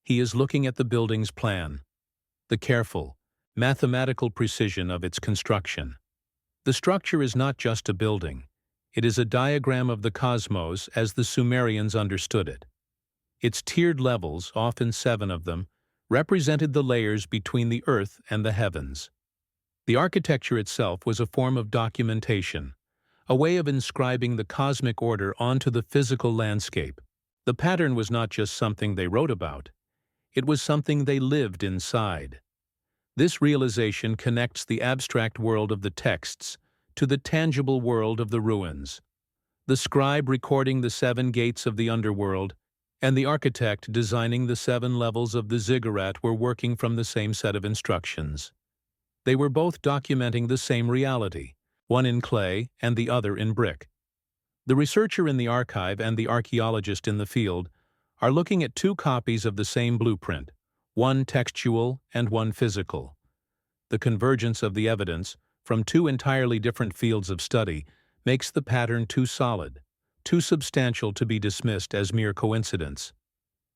He is looking at the building's plan, the careful, mathematical precision of its construction. The structure is not just a building. It is a diagram of the cosmos as the Sumerians understood it. Its tiered levels, often 7 of them, represented the layers between the earth and the heavens. The architecture itself was a form of documentation, a way of inscribing the cosmic order onto the physical landscape. The pattern was not just something they wrote about. It was something they lived inside. This realization connects the abstract world of the texts to the tangible world of the ruins. The scribe recording the 7 gates of the underworld and the architect designing the 7 levels of the ziggurat were working from the same set of instructions. They were both documenting the same reality, one in clay and the other in brick. The researcher in the archive and the archaeologist in the field are looking at 2 copies of the same blueprint, one textual and one physical. The convergence of the evidence from 2 entirely different fields of study makes the pattern too solid, too substantial to be dismissed as mere coincidence.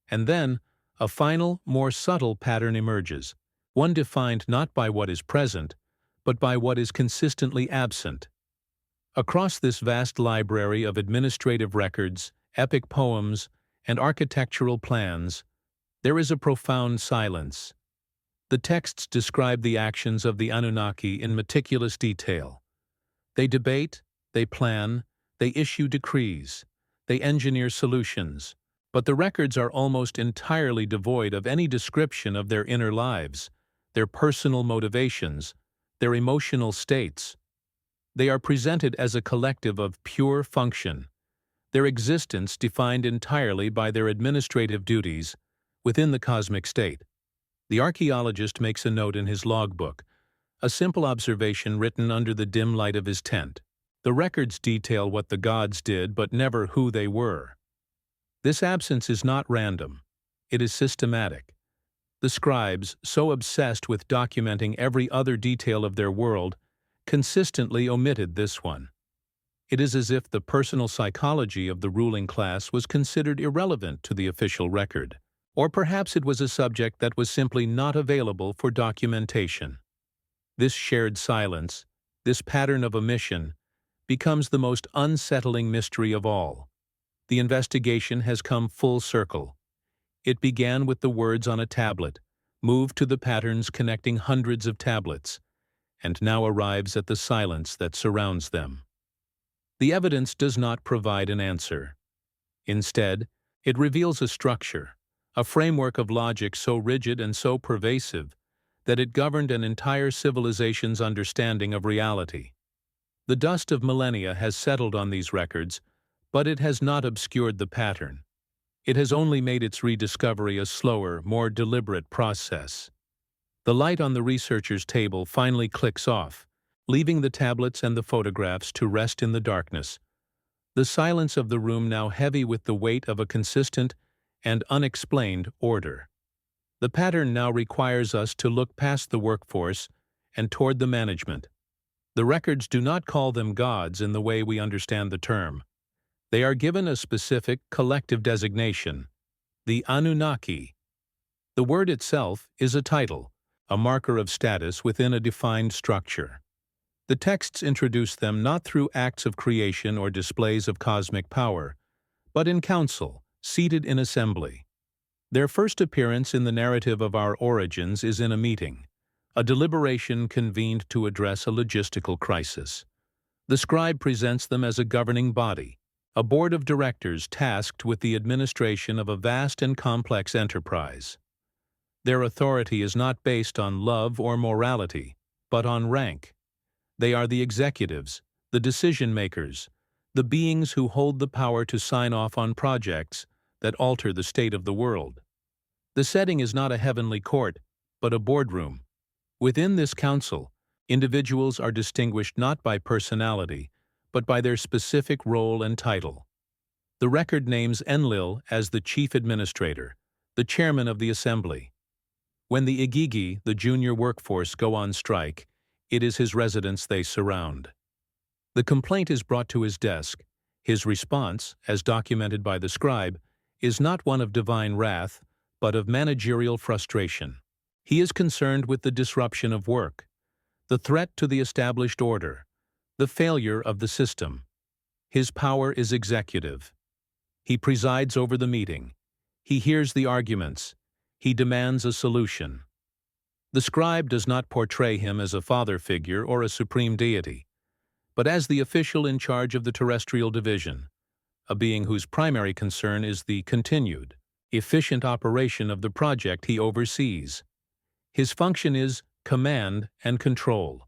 And then, a final, more subtle pattern emerges, one defined not by what is present, but by what is consistently absent. Across this vast library of administrative records, epic poems, and architectural plans, there is a profound silence. The texts describe the actions of the Anunnaki in meticulous detail. They debate, they plan, they issue decrees, they engineer solutions, but the records are almost entirely devoid of any description of their inner lives, their personal motivations, their emotional states. They are presented as a collective of pure function, their existence defined entirely by their administrative duties within the cosmic state. The archaeologist makes a note in his logbook, a simple observation written under the dim light of his tent. The records detail what the gods did, but never who they were. This absence is not random. It is systematic. The scribes, so obsessed with documenting every other detail of their world, consistently omitted this one. It is as if the personal psychology of the ruling class was considered irrelevant to the official record. Or perhaps it was a subject that was simply not available for documentation. This shared silence, this pattern of omission, becomes the most unsettling mystery of all. The investigation has come full circle. It began with the words on a tablet, moved to the patterns connecting hundreds of tablets, and now arrives at the silence that surrounds them. The evidence does not provide an answer. Instead, it reveals a structure, a framework of logic so rigid and so pervasive that it governed an entire civilization's understanding of reality. The dust of millennia has settled on these records, but it has not obscured the pattern. It has only made its rediscovery a slower, more deliberate process. The light on the researcher's table finally clicks off, leaving the tablets and the photographs to rest in the darkness. The silence of the room now heavy with the weight of a consistent and unexplained order. The pattern now requires us to look past the workforce and toward the management. The records do not call them gods in the way we understand the term. They are given a specific, collective designation, the Anunnaki. The word itself is a title, a marker of status within a defined structure. The texts introduce them not through acts of creation or displays of cosmic power, but in council, seated in assembly. Their first appearance in the narrative of our origins is in a meeting, a deliberation convened to address a logistical crisis. The scribe presents them as a governing body, a board of directors tasked with the administration of a vast and complex enterprise. Their authority is not based on love or morality, but on rank. They are the executives, the decision-makers, the beings who hold the power to sign off on projects that alter the state of the world. The setting is not a heavenly court, but a boardroom. Within this council, individuals are distinguished not by personality, but by their specific role and title. The record names Enlil as the chief administrator, the chairman of the assembly. When the Igigi, the junior workforce, go on strike, it is his residence they surround. The complaint is brought to his desk. His response, as documented by the scribe, is not one of divine wrath, but of managerial frustration. He is concerned with the disruption of work, the threat to the established order, the failure of the system. His power is executive. He presides over the meeting. He hears the arguments. He demands a solution. The scribe does not portray him as a father figure or a supreme deity, but as the official in charge of the terrestrial division, a being whose primary concern is the continued, efficient operation of the project he oversees. His function is command and control.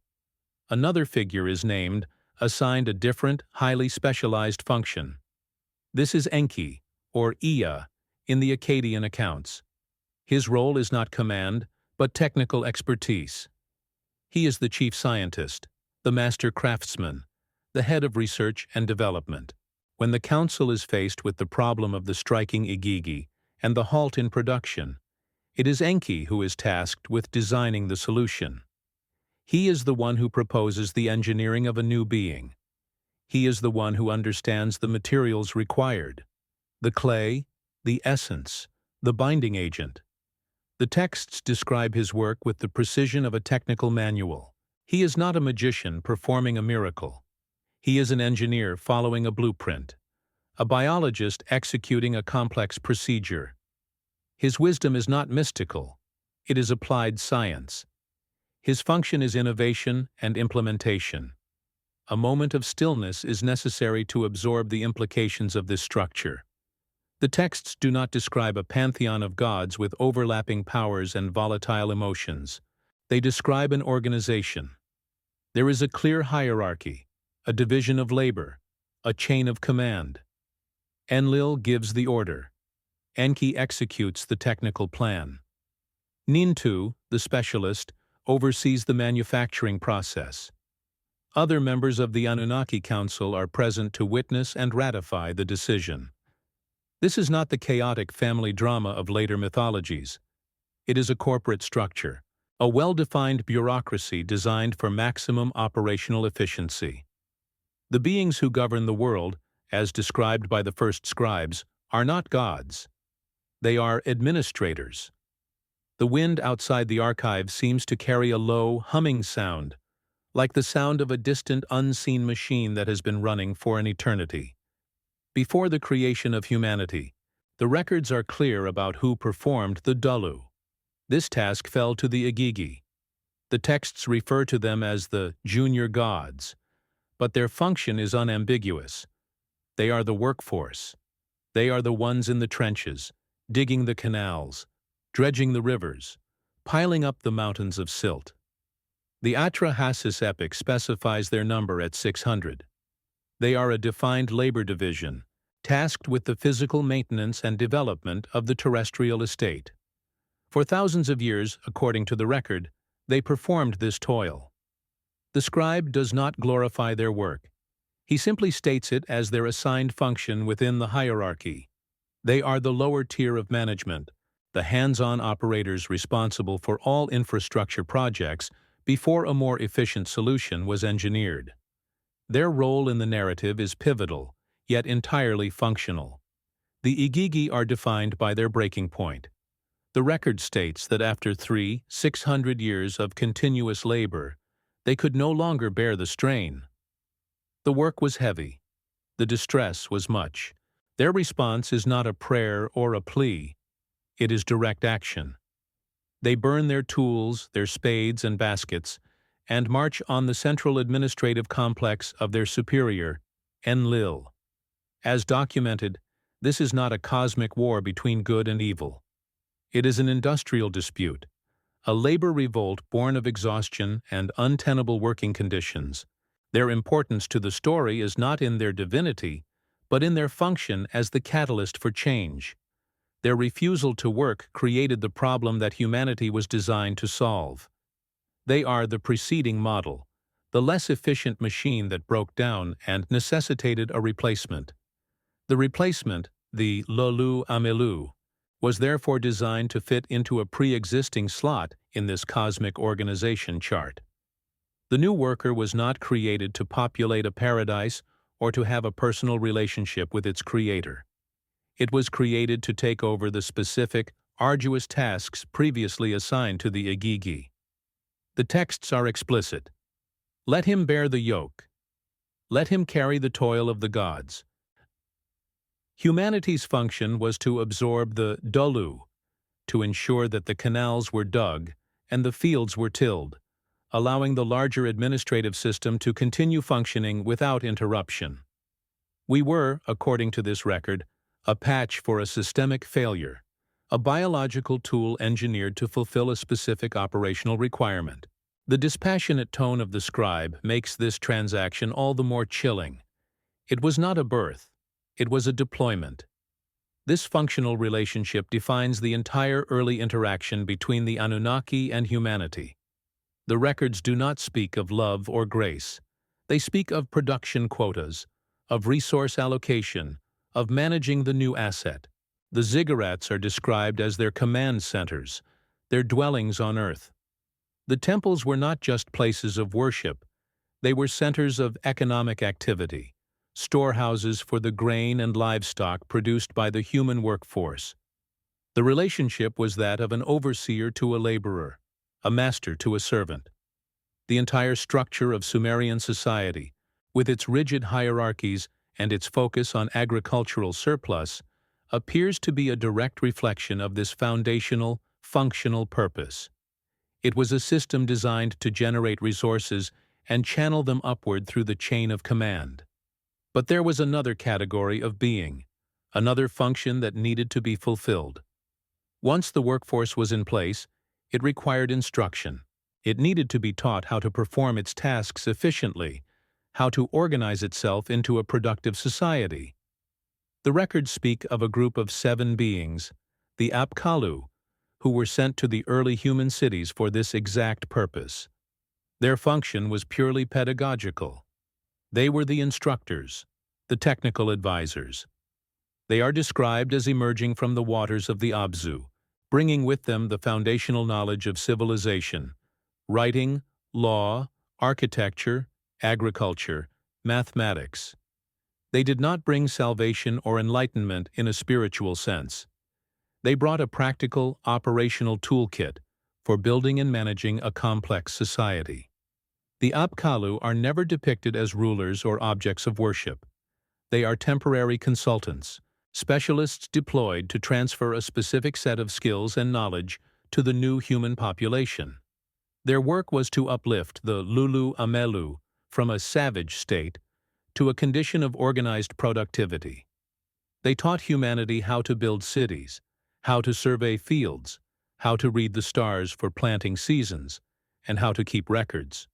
Another figure is named, assigned a different, highly specialized function. This is Enki, or Ea, in the Akkadian accounts. His role is not command, but technical expertise. He is the chief scientist, the master craftsman, the head of research and development. When the council is faced with the problem of the striking Igigi and the halt in production, it is Enki who is tasked with designing the solution. He is the one who proposes the engineering of a new being. He is the one who understands the materials required, the clay, the essence, the binding agent. The texts describe his work with the precision of a technical manual. He is not a magician performing a miracle. He is an engineer following a blueprint, a biologist executing a complex procedure. His wisdom is not mystical. It is applied science. His function is innovation and implementation. A moment of stillness is necessary to absorb the implications of this structure. The texts do not describe a pantheon of gods with overlapping powers and volatile emotions. They describe an organization. There is a clear hierarchy, a division of labor, a chain of command. Enlil gives the order. Enki executes the technical plan. Nintu, the specialist, oversees the manufacturing process. Other members of the Anunnaki Council are present to witness and ratify the decision. This is not the chaotic family drama of later mythologies. It is a corporate structure, a well-defined bureaucracy designed for maximum operational efficiency. The beings who govern the world, as described by the first scribes, are not gods. They are administrators. The wind outside the archive seems to carry a low, humming sound, like the sound of a distant, unseen machine that has been running for an eternity. Before the creation of humanity, the records are clear about who performed the Dulu. This task fell to the Igigi. The texts refer to them as the junior gods, but their function is unambiguous. They are the workforce. They are the ones in the trenches, digging the canals, dredging the rivers, piling up the mountains of silt. The Atrahasis epic specifies their number at 600. They are a defined labor division, tasked with the physical maintenance and development of the terrestrial estate. For thousands of years, according to the record, they performed this toil. The scribe does not glorify their work. He simply states it as their assigned function within the hierarchy. They are the lower tier of management, the hands-on operators responsible for all infrastructure projects before a more efficient solution was engineered. Their role in the narrative is pivotal, yet entirely functional. The Igigi are defined by their breaking point. The record states that after 600 years of continuous labor, they could no longer bear the strain. The work was heavy. The distress was much. Their response is not a prayer or a plea. It is direct action. They burn their tools, their spades and baskets, and march on the central administrative complex of their superior, Enlil. As documented, this is not a cosmic war between good and evil. It is an industrial dispute, a labor revolt born of exhaustion and untenable working conditions. Their importance to the story is not in their divinity, but in their function as the catalyst for change. Their refusal to work created the problem that humanity was designed to solve. They are the preceding model, the less efficient machine that broke down and necessitated a replacement. The replacement, the Lolu Amelu, was therefore designed to fit into a pre-existing slot in this cosmic organization chart. The new worker was not created to populate a paradise or to have a personal relationship with its creator. It was created to take over the specific, arduous tasks previously assigned to the Igigi. The texts are explicit. Let him bear the yoke. Let him carry the toil of the gods. Humanity's function was to absorb the Dolu, to ensure that the canals were dug and the fields were tilled, allowing the larger administrative system to continue functioning without interruption. We were, according to this record, a patch for a systemic failure, a biological tool engineered to fulfill a specific operational requirement. The dispassionate tone of the scribe makes this transaction all the more chilling. It was not a birth, it was a deployment. This functional relationship defines the entire early interaction between the Anunnaki and humanity. The records do not speak of love or grace. They speak of production quotas, of resource allocation, of managing the new asset. The ziggurats are described as their command centers, their dwellings on earth. The temples were not just places of worship. They were centers of economic activity, storehouses for the grain and livestock produced by the human workforce. The relationship was that of an overseer to a laborer, a master to a servant. The entire structure of Sumerian society, with its rigid hierarchies and its focus on agricultural surplus, appears to be a direct reflection of this foundational, functional purpose. It was a system designed to generate resources and channel them upward through the chain of command. But there was another category of being, another function that needed to be fulfilled. Once the workforce was in place, it required instruction. It needed to be taught how to perform its tasks efficiently, how to organize itself into a productive society. The records speak of a group of 7 beings, the Apkallu, who were sent to the early human cities for this exact purpose. Their function was purely pedagogical. They were the instructors, the technical advisors. They are described as emerging from the waters of the Abzu, bringing with them the foundational knowledge of civilization, writing, law, architecture, agriculture, mathematics. They did not bring salvation or enlightenment in a spiritual sense. They brought a practical, operational toolkit for building and managing a complex society. The Apkallu are never depicted as rulers or objects of worship. They are temporary consultants, specialists deployed to transfer a specific set of skills and knowledge to the new human population. Their work was to uplift the Lulu Amelu from a savage state to a condition of organized productivity. They taught humanity how to build cities, how to survey fields, how to read the stars for planting seasons, and how to keep records.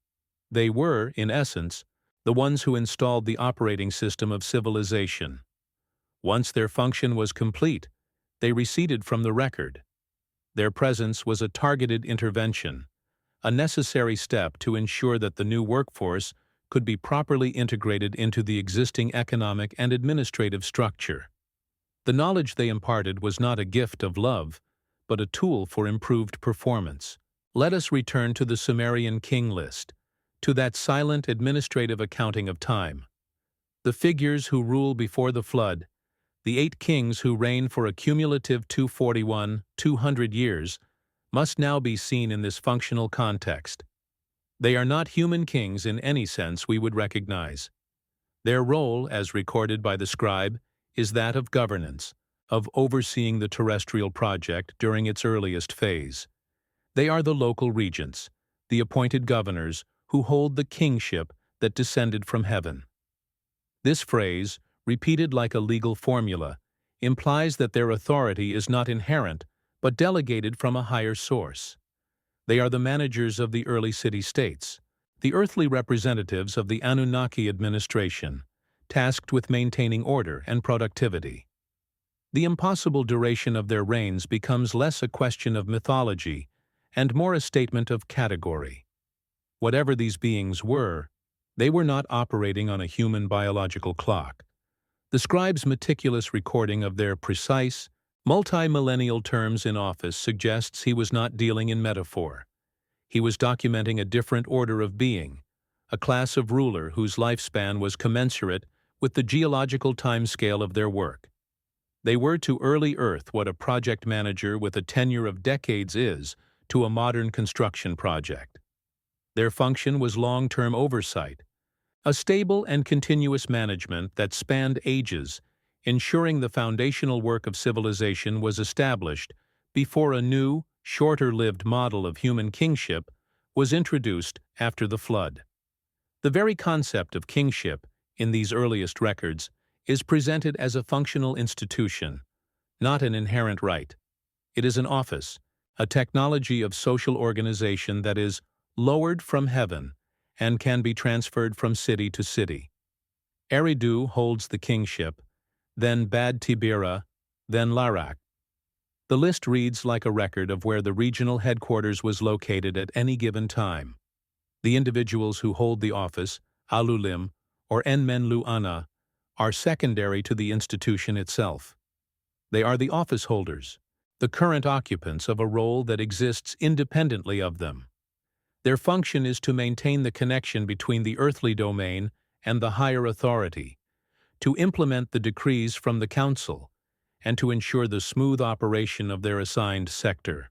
They were, in essence, the ones who installed the operating system of civilization. Once their function was complete, they receded from the record. Their presence was a targeted intervention, a necessary step to ensure that the new workforce could be properly integrated into the existing economic and administrative structure. The knowledge they imparted was not a gift of love, but a tool for improved performance. Let us return to the Sumerian king list, to that silent administrative accounting of time. The figures who rule before the flood, the 8 kings who reign for a cumulative 200 years, must now be seen in this functional context. They are not human kings in any sense we would recognize. Their role, as recorded by the scribe, is that of governance, of overseeing the terrestrial project during its earliest phase. They are the local regents, the appointed governors who hold the kingship that descended from heaven. This phrase, repeated like a legal formula, implies that their authority is not inherent but delegated from a higher source. They are the managers of the early city-states, the earthly representatives of the Anunnaki administration, tasked with maintaining order and productivity. The impossible duration of their reigns becomes less a question of mythology and more a statement of category. Whatever these beings were, they were not operating on a human biological clock. The scribe's meticulous recording of their precise, multi-millennial terms in office suggests he was not dealing in metaphor. He was documenting a different order of being, a class of ruler whose lifespan was commensurate with the geological timescale of their work. They were to early Earth what a project manager with a tenure of decades is to a modern construction project. Their function was long-term oversight, a stable and continuous management that spanned ages, ensuring the foundational work of civilization was established before a new, shorter-lived model of human kingship was introduced after the flood. The very concept of kingship, in these earliest records, is presented as a functional institution, not an inherent right. It is an office, a technology of social organization that is lowered from heaven and can be transferred from city to city. Eridu holds the kingship, then Bad Tibira, then Larak. The list reads like a record of where the regional headquarters was located at any given time. The individuals who hold the office, Alulim, or Enmenlu Ana, are secondary to the institution itself. They are the office holders, the current occupants of a role that exists independently of them. Their function is to maintain the connection between the earthly domain and the higher authority, to implement the decrees from the council, and to ensure the smooth operation of their assigned sector.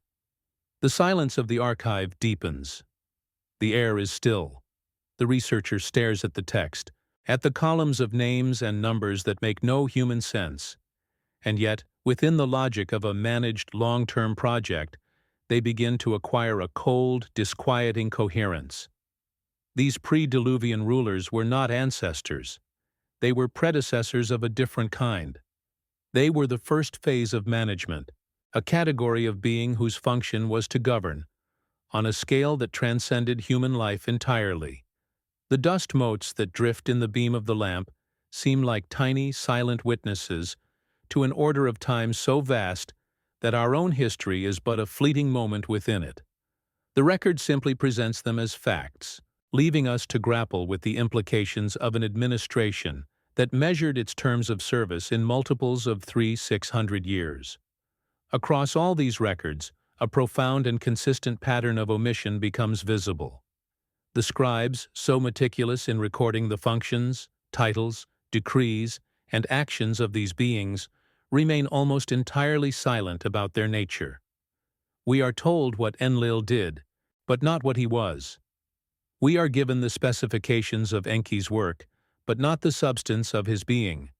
The silence of the archive deepens. The air is still. The researcher stares at the text, at the columns of names and numbers that make no human sense. And yet, within the logic of a managed long-term project, they begin to acquire a cold, disquieting coherence. These pre-Diluvian rulers were not ancestors. They were predecessors of a different kind. They were the first phase of management, a category of being whose function was to govern, on a scale that transcended human life entirely. The dust motes that drift in the beam of the lamp seem like tiny, silent witnesses to an order of time so vast that our own history is but a fleeting moment within it. The record simply presents them as facts, leaving us to grapple with the implications of an administration that measured its terms of service in multiples of 600 years. Across all these records, a profound and consistent pattern of omission becomes visible. The scribes, so meticulous in recording the functions, titles, decrees, and actions of these beings, remain almost entirely silent about their nature. We are told what Enlil did, but not what he was. We are given the specifications of Enki's work, but not the substance of his being.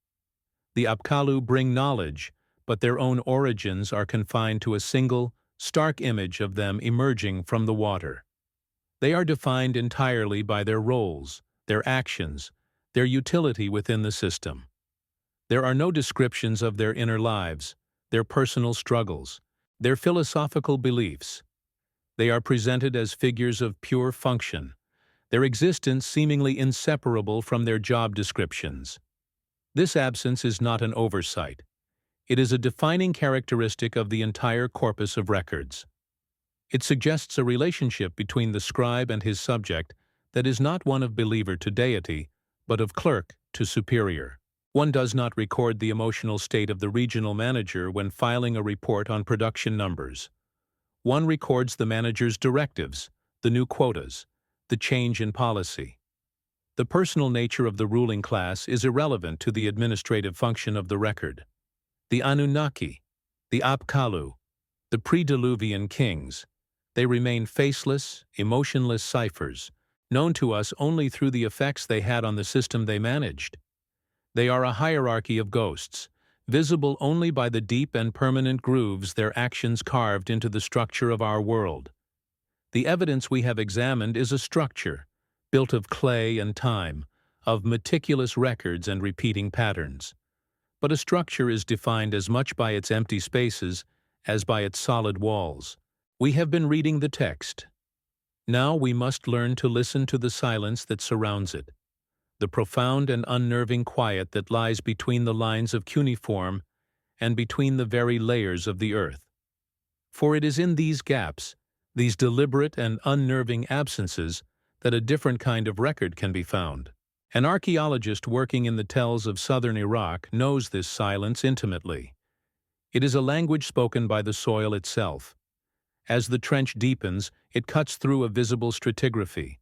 The Apkallu bring knowledge, but their own origins are confined to a single, stark image of them emerging from the water. They are defined entirely by their roles, their actions, their utility within the system. There are no descriptions of their inner lives, their personal struggles, their philosophical beliefs. They are presented as figures of pure function, their existence seemingly inseparable from their job descriptions. This absence is not an oversight. It is a defining characteristic of the entire corpus of records. It suggests a relationship between the scribe and his subject that is not one of believer to deity, but of clerk to superior. One does not record the emotional state of the regional manager when filing a report on production numbers. One records the manager's directives, the new quotas, the change in policy. The personal nature of the ruling class is irrelevant to the administrative function of the record. The Anunnaki, the Apkallu, the pre-Diluvian kings, they remain faceless, emotionless ciphers, known to us only through the effects they had on the system they managed. They are a hierarchy of ghosts, visible only by the deep and permanent grooves their actions carved into the structure of our world. The evidence we have examined is a structure, built of clay and time, of meticulous records and repeating patterns. But a structure is defined as much by its empty spaces as by its solid walls. We have been reading the text. Now we must learn to listen to the silence that surrounds it, the profound and unnerving quiet that lies between the lines of cuneiform and between the very layers of the earth. For it is in these gaps, these deliberate and unnerving absences, that a different kind of record can be found. An archaeologist working in the tells of southern Iraq knows this silence intimately. It is a language spoken by the soil itself. As the trench deepens, it cuts through a visible stratigraphy,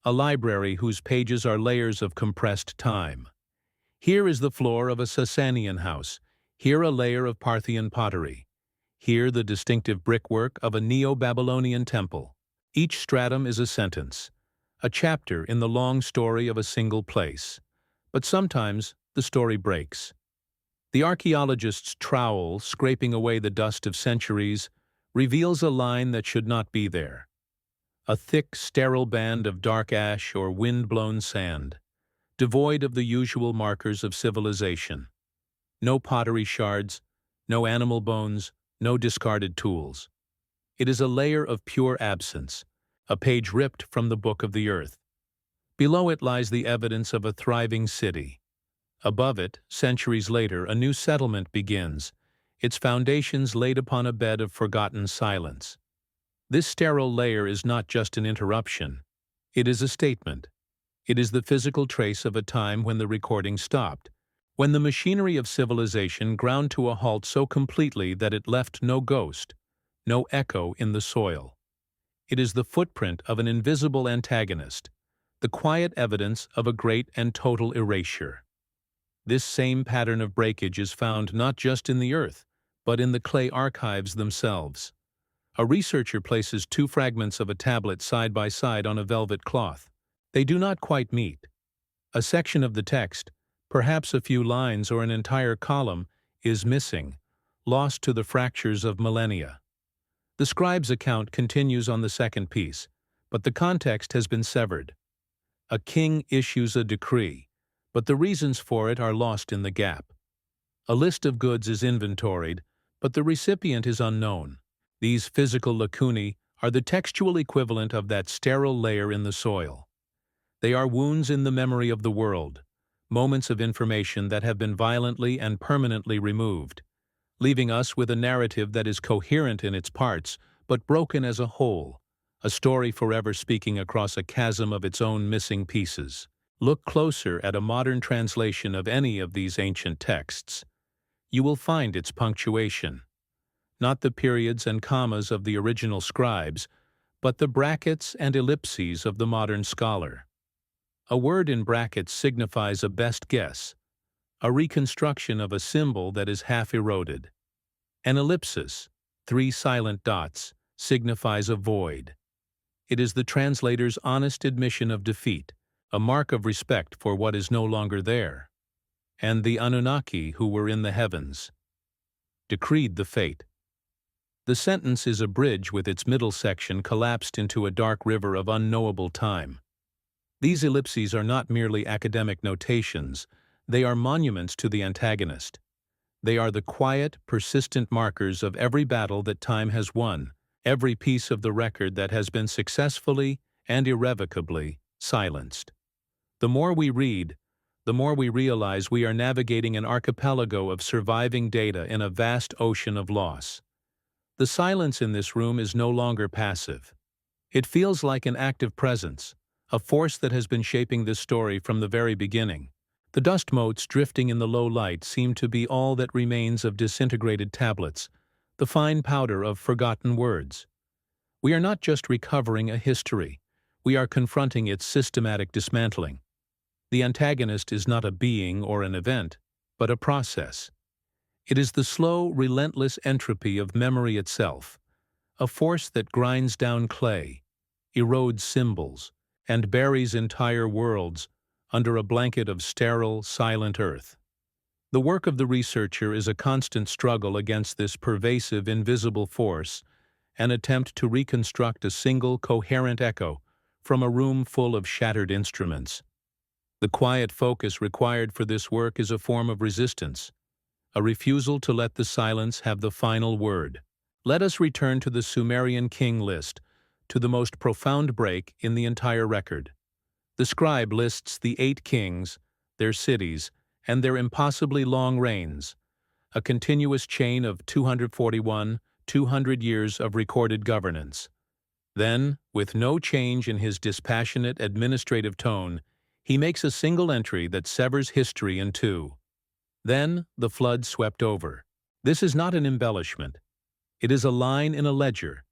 a library whose pages are layers of compressed time. Here is the floor of a Sasanian house, here a layer of Parthian pottery, here the distinctive brickwork of a Neo-Babylonian temple. Each stratum is a sentence, a chapter in the long story of a single place. But sometimes the story breaks. The archaeologist's trowel, scraping away the dust of centuries, reveals a line that should not be there. A thick, sterile band of dark ash or wind-blown sand, devoid of the usual markers of civilization. No pottery shards, no animal bones, no discarded tools. It is a layer of pure absence, a page ripped from the book of the earth. Below it lies the evidence of a thriving city. Above it, centuries later, a new settlement begins, its foundations laid upon a bed of forgotten silence. This sterile layer is not just an interruption. It is a statement. It is the physical trace of a time when the recording stopped, when the machinery of civilization ground to a halt so completely that it left no ghost, no echo in the soil. It is the footprint of an invisible antagonist, the quiet evidence of a great and total erasure. This same pattern of breakage is found not just in the earth, but in the clay archives themselves. A researcher places two fragments of a tablet side by side on a velvet cloth. They do not quite meet. A section of the text, perhaps a few lines or an entire column, is missing, lost to the fractures of millennia. The scribe's account continues on the second piece, but the context has been severed. A king issues a decree, but the reasons for it are lost in the gap. A list of goods is inventoried, but the recipient is unknown. These physical lacunae are the textual equivalent of that sterile layer in the soil. They are wounds in the memory of the world, moments of information that have been violently and permanently removed, leaving us with a narrative that is coherent in its parts, but broken as a whole, a story forever speaking across a chasm of its own missing pieces. Look closer at a modern translation of any of these ancient texts. You will find its punctuation. Not the periods and commas of the original scribes, but the brackets and ellipses of the modern scholar. A word in brackets signifies a best guess, a reconstruction of a symbol that is half eroded. An ellipsis, 3 silent dots, signifies a void. It is the translator's honest admission of defeat, a mark of respect for what is no longer there. And the Anunnaki, who were in the heavens, decreed the fate. The sentence is a bridge with its middle section collapsed into a dark river of unknowable time. These ellipses are not merely academic notations, they are monuments to the antagonist. They are the quiet, persistent markers of every battle that time has won, every piece of the record that has been successfully and irrevocably silenced. The more we read, the more we realize we are navigating an archipelago of surviving data in a vast ocean of loss. The silence in this room is no longer passive. It feels like an active presence, a force that has been shaping this story from the very beginning. The dust motes drifting in the low light seem to be all that remains of disintegrated tablets, the fine powder of forgotten words. We are not just recovering a history, we are confronting its systematic dismantling. The antagonist is not a being or an event, but a process. It is the slow, relentless entropy of memory itself, a force that grinds down clay, erodes symbols, and buries entire worlds under a blanket of sterile, silent earth. The work of the researcher is a constant struggle against this pervasive, invisible force, an attempt to reconstruct a single, coherent echo from a room full of shattered instruments. The quiet focus required for this work is a form of resistance, a refusal to let the silence have the final word. Let us return to the Sumerian king list, to the most profound break in the entire record. The scribe lists the 8 kings, their cities, and their impossibly long reigns, a continuous chain of 200 years of recorded governance. Then, with no change in his dispassionate administrative tone, he makes a single entry that severs history in two. Then, the flood swept over. This is not an embellishment. It is a line in a ledger.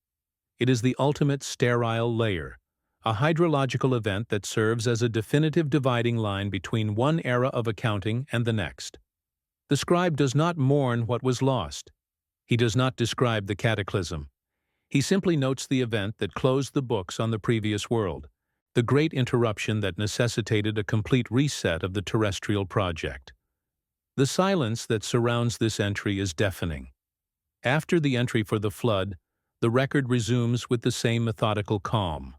It is the ultimate sterile layer, a hydrological event that serves as a definitive dividing line between one era of accounting and the next. The scribe does not mourn what was lost. He does not describe the cataclysm. He simply notes the event that closed the books on the previous world, the great interruption that necessitated a complete reset of the terrestrial project. The silence that surrounds this entry is deafening. After the entry for the flood, the record resumes with the same methodical calm.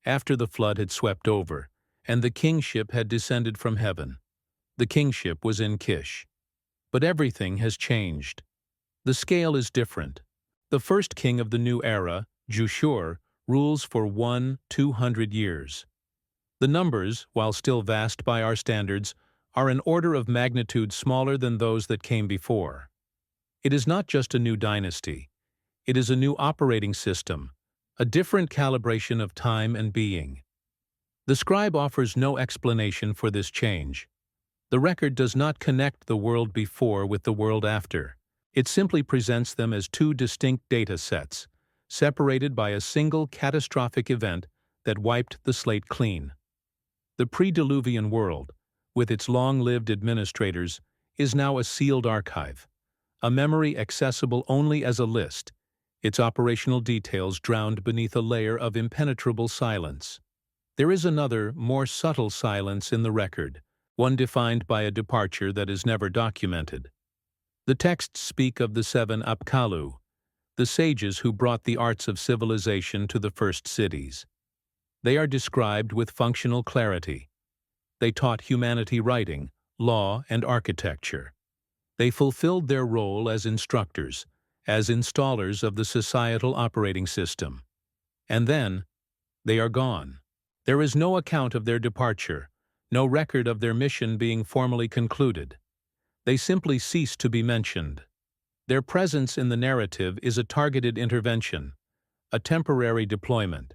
After the flood had swept over, and the kingship had descended from heaven. The kingship was in Kish. But everything has changed. The scale is different. The first king of the new era, Jushur, rules for 200 years. The numbers, while still vast by our standards, are an order of magnitude smaller than those that came before. It is not just a new dynasty. It is a new operating system, a different calibration of time and being. The scribe offers no explanation for this change. The record does not connect the world before with the world after. It simply presents them as two distinct data sets, separated by a single catastrophic event that wiped the slate clean. The pre-Diluvian world, with its long-lived administrators, is now a sealed archive, a memory accessible only as a list, its operational details drowned beneath a layer of impenetrable silence. There is another, more subtle silence in the record, one defined by a departure that is never documented. The texts speak of the 7 Apkallu, the sages who brought the arts of civilization to the first cities. They are described with functional clarity. They taught humanity writing, law, and architecture. They fulfilled their role as instructors, as installers of the societal operating system. And then, they are gone. There is no account of their departure, no record of their mission being formally concluded. They simply cease to be mentioned. Their presence in the narrative is a targeted intervention, a temporary deployment.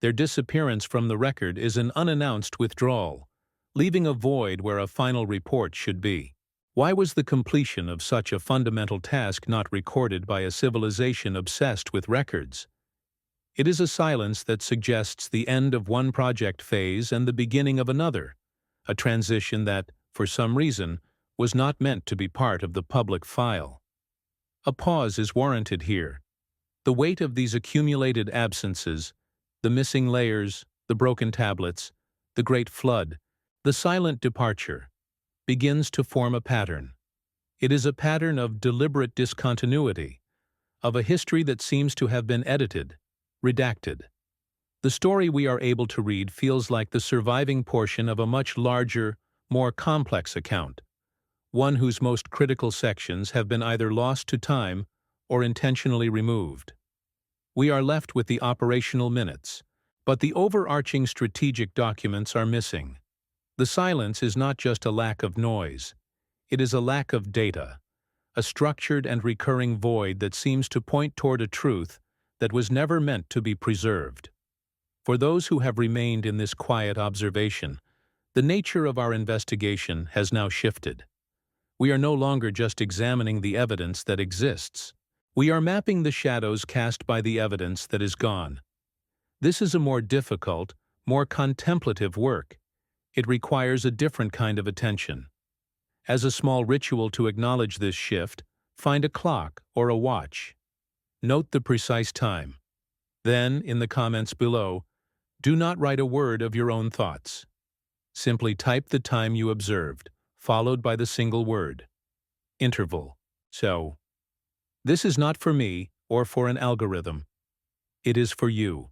Their disappearance from the record is an unannounced withdrawal, leaving a void where a final report should be. Why was the completion of such a fundamental task not recorded by a civilization obsessed with records? It is a silence that suggests the end of one project phase and the beginning of another, a transition that, for some reason, was not meant to be part of the public file. A pause is warranted here. The weight of these accumulated absences, the missing layers, the broken tablets, the great flood, the silent departure, begins to form a pattern. It is a pattern of deliberate discontinuity, of a history that seems to have been edited, redacted. The story we are able to read feels like the surviving portion of a much larger, more complex account, one whose most critical sections have been either lost to time or intentionally removed. We are left with the operational minutes, but the overarching strategic documents are missing. The silence is not just a lack of noise, it is a lack of data, a structured and recurring void that seems to point toward a truth that was never meant to be preserved. For those who have remained in this quiet observation, the nature of our investigation has now shifted. We are no longer just examining the evidence that exists. We are mapping the shadows cast by the evidence that is gone. This is a more difficult, more contemplative work. It requires a different kind of attention. As a small ritual to acknowledge this shift, find a clock or a watch. Note the precise time. Then, in the comments below, do not write a word of your own thoughts. Simply type the time you observed, followed by the single word. Interval. So, this is not for me or for an algorithm. It is for you.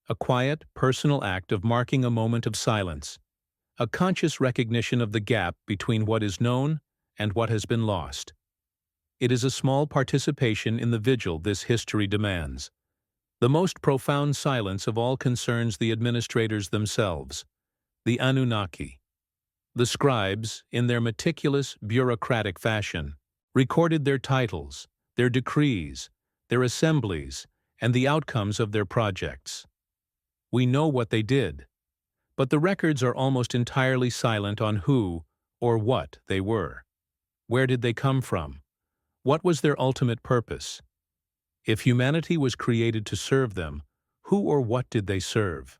A quiet, personal act of marking a moment of silence, a conscious recognition of the gap between what is known and what has been lost. It is a small participation in the vigil this history demands. The most profound silence of all concerns the administrators themselves, the Anunnaki. The scribes, in their meticulous, bureaucratic fashion, recorded their titles, their decrees, their assemblies, and the outcomes of their projects. We know what they did, but the records are almost entirely silent on who or what they were. Where did they come from? What was their ultimate purpose? If humanity was created to serve them, who or what did they serve?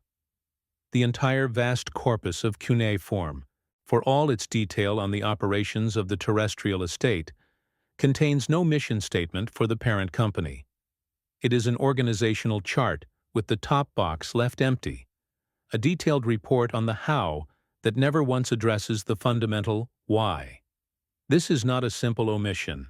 The entire vast corpus of cuneiform, for all its detail on the operations of the terrestrial estate, contains no mission statement for the parent company. It is an organizational chart with the top box left empty, a detailed report on the how that never once addresses the fundamental why. This is not a simple omission.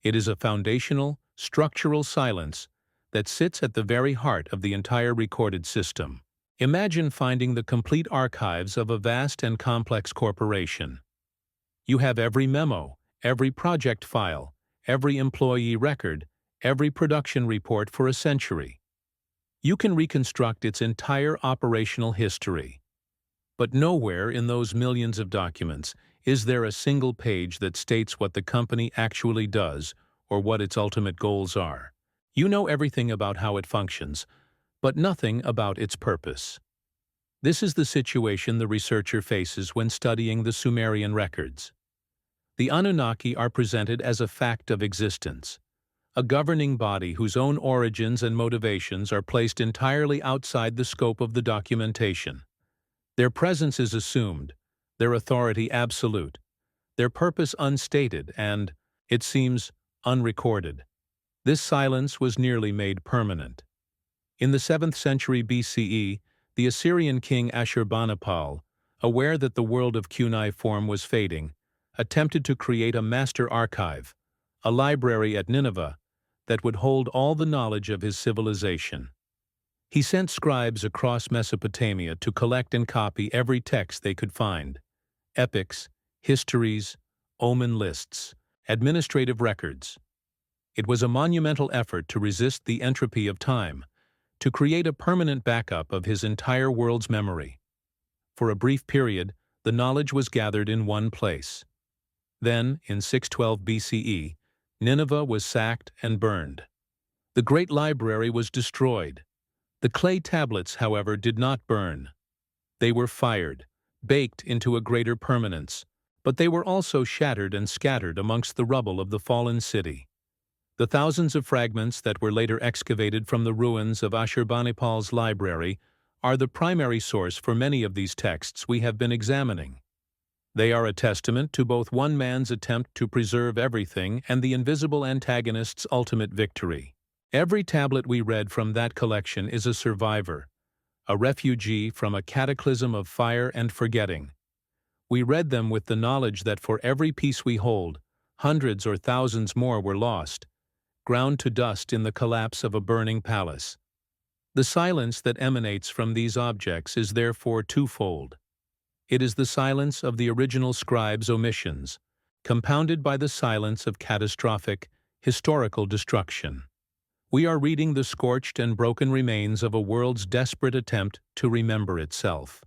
It is a foundational, structural silence that sits at the very heart of the entire recorded system. Imagine finding the complete archives of a vast and complex corporation. You have every memo, every project file, every employee record, every production report for a century. You can reconstruct its entire operational history. But nowhere in those millions of documents is there a single page that states what the company actually does or what its ultimate goals are. You know everything about how it functions, but nothing about its purpose. This is the situation the researcher faces when studying the Sumerian records. The Anunnaki are presented as a fact of existence, a governing body whose own origins and motivations are placed entirely outside the scope of the documentation. Their presence is assumed, their authority absolute, their purpose unstated and, it seems, unrecorded. This silence was nearly made permanent. In the 7th century BCE, the Assyrian king Ashurbanipal, aware that the world of cuneiform was fading, attempted to create a master archive, a library at Nineveh, that would hold all the knowledge of his civilization. He sent scribes across Mesopotamia to collect and copy every text they could find: epics, histories, omen lists, administrative records. It was a monumental effort to resist the entropy of time, to create a permanent backup of his entire world's memory. For a brief period, the knowledge was gathered in one place. Then, in 612 BCE, Nineveh was sacked and burned. The great library was destroyed. The clay tablets, however, did not burn. They were fired, baked into a greater permanence, but they were also shattered and scattered amongst the rubble of the fallen city. The thousands of fragments that were later excavated from the ruins of Ashurbanipal's library are the primary source for many of these texts we have been examining. They are a testament to both one man's attempt to preserve everything and the invisible antagonist's ultimate victory. Every tablet we read from that collection is a survivor, a refugee from a cataclysm of fire and forgetting. We read them with the knowledge that for every piece we hold, hundreds or thousands more were lost, ground to dust in the collapse of a burning palace. The silence that emanates from these objects is therefore twofold. It is the silence of the original scribe's omissions, compounded by the silence of catastrophic, historical destruction. We are reading the scorched and broken remains of a world's desperate attempt to remember itself.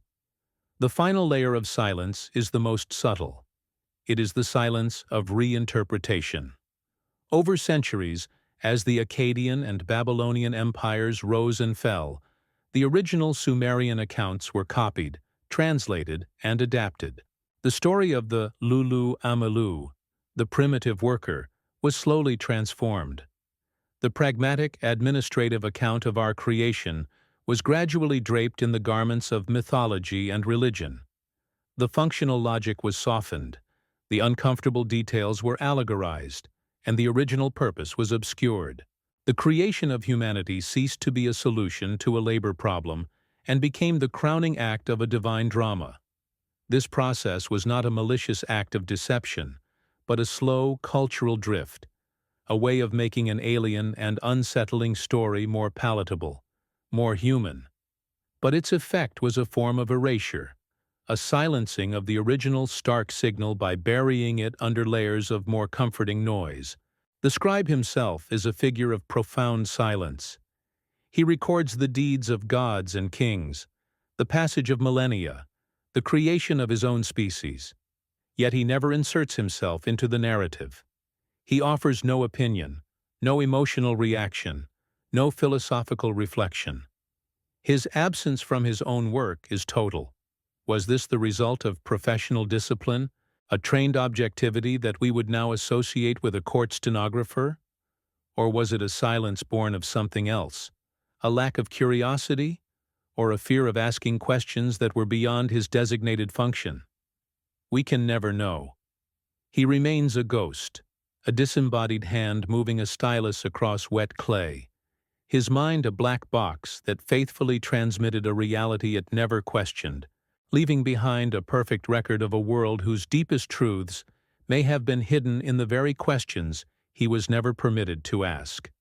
The final layer of silence is the most subtle. It is the silence of reinterpretation. Over centuries, as the Akkadian and Babylonian empires rose and fell, the original Sumerian accounts were copied, translated, and adapted. The story of the Lulu Amalu, the primitive worker, was slowly transformed. The pragmatic, administrative account of our creation was gradually draped in the garments of mythology and religion. The functional logic was softened, the uncomfortable details were allegorized, and the original purpose was obscured. The creation of humanity ceased to be a solution to a labor problem and became the crowning act of a divine drama. This process was not a malicious act of deception, but a slow cultural drift, a way of making an alien and unsettling story more palatable, more human. But its effect was a form of erasure, a silencing of the original stark signal by burying it under layers of more comforting noise. The scribe himself is a figure of profound silence. He records the deeds of gods and kings, the passage of millennia, the creation of his own species. Yet he never inserts himself into the narrative. He offers no opinion, no emotional reaction, no philosophical reflection. His absence from his own work is total. Was this the result of professional discipline, a trained objectivity that we would now associate with a court stenographer? Or was it a silence born of something else, a lack of curiosity, or a fear of asking questions that were beyond his designated function? We can never know. He remains a ghost, a disembodied hand moving a stylus across wet clay, his mind a black box that faithfully transmitted a reality it never questioned, leaving behind a perfect record of a world whose deepest truths may have been hidden in the very questions he was never permitted to ask.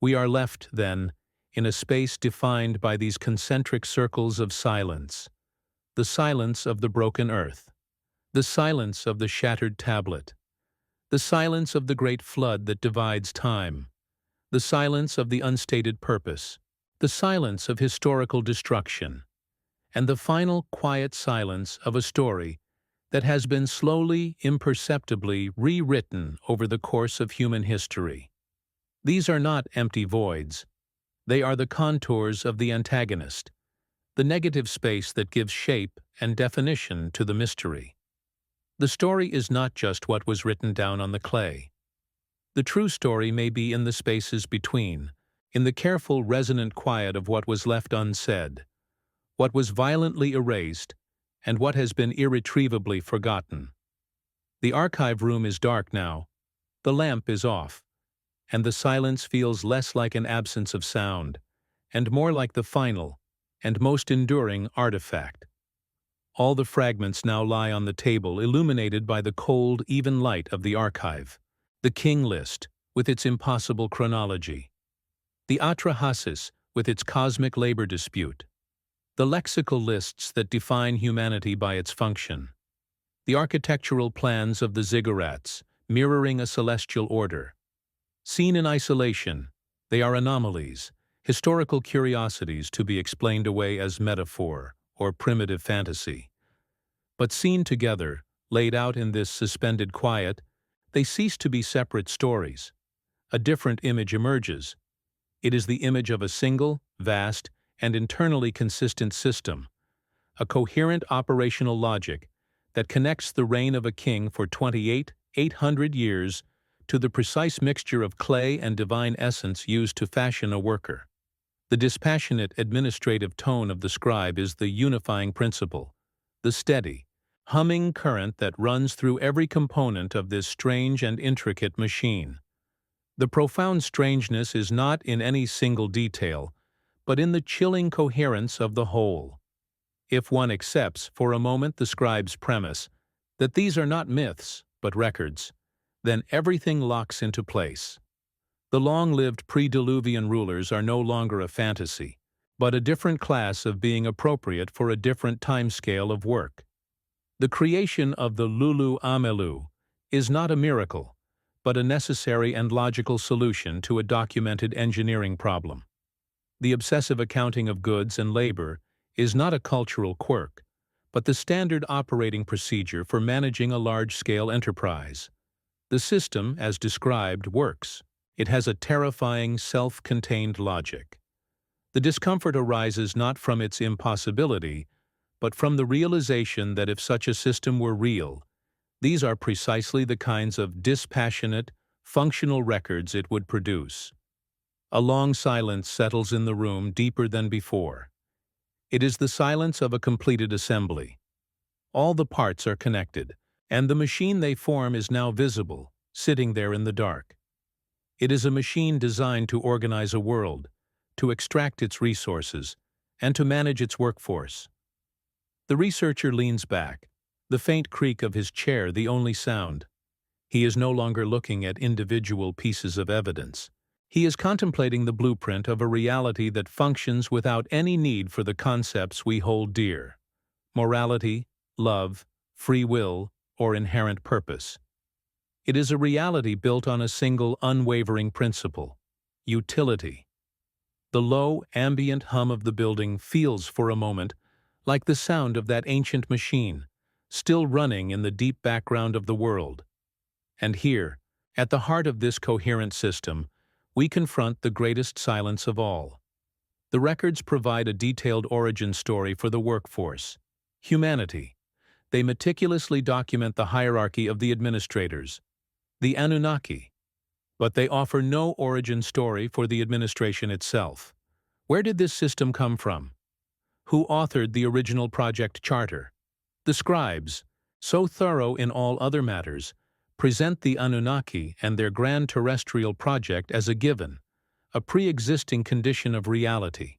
We are left, then, in a space defined by these concentric circles of silence: the silence of the broken earth, the silence of the shattered tablet, the silence of the great flood that divides time, the silence of the unstated purpose, the silence of historical destruction, and the final quiet silence of a story that has been slowly, imperceptibly rewritten over the course of human history. These are not empty voids. They are the contours of the antagonist, the negative space that gives shape and definition to the mystery. The story is not just what was written down on the clay. The true story may be in the spaces between, in the careful, resonant quiet of what was left unsaid, what was violently erased, and what has been irretrievably forgotten. The archive room is dark now, the lamp is off, and the silence feels less like an absence of sound, and more like the final and most enduring artifact. All the fragments now lie on the table, illuminated by the cold, even light of the archive. The king list, with its impossible chronology, the Atrahasis with its cosmic labor dispute, the lexical lists that define humanity by its function, the architectural plans of the ziggurats, mirroring a celestial order. Seen in isolation, they are anomalies, historical curiosities to be explained away as metaphor or primitive fantasy. But seen together, laid out in this suspended quiet, they cease to be separate stories. A different image emerges. It is the image of a single, vast, and internally consistent system, a coherent operational logic that connects the reign of a king for 800 years to the precise mixture of clay and divine essence used to fashion a worker. The dispassionate administrative tone of the scribe is the unifying principle, the steady, humming current that runs through every component of this strange and intricate machine. The profound strangeness is not in any single detail, but in the chilling coherence of the whole. If one accepts for a moment the scribe's premise that these are not myths, but records, then everything locks into place. The long-lived pre-Diluvian rulers are no longer a fantasy, but a different class of being appropriate for a different timescale of work. The creation of the Lulu Amelu is not a miracle, but a necessary and logical solution to a documented engineering problem. The obsessive accounting of goods and labor is not a cultural quirk, but the standard operating procedure for managing a large-scale enterprise. The system, as described, works. It has a terrifying, self-contained logic. The discomfort arises not from its impossibility, but from the realization that if such a system were real, these are precisely the kinds of dispassionate, functional records it would produce. A long silence settles in the room deeper than before. It is the silence of a completed assembly. All the parts are connected, and the machine they form is now visible, sitting there in the dark. It is a machine designed to organize a world, to extract its resources, and to manage its workforce. The researcher leans back, the faint creak of his chair the only sound. He is no longer looking at individual pieces of evidence. He is contemplating the blueprint of a reality that functions without any need for the concepts we hold dear: morality, love, free will, or inherent purpose. It is a reality built on a single unwavering principle: utility. The low, ambient hum of the building feels for a moment like the sound of that ancient machine, still running in the deep background of the world. And here, at the heart of this coherent system, we confront the greatest silence of all. The records provide a detailed origin story for the workforce, humanity. They meticulously document the hierarchy of the administrators, the Anunnaki. But they offer no origin story for the administration itself. Where did this system come from? Who authored the original project charter? The scribes, so thorough in all other matters, present the Anunnaki and their grand terrestrial project as a given, a pre-existing condition of reality.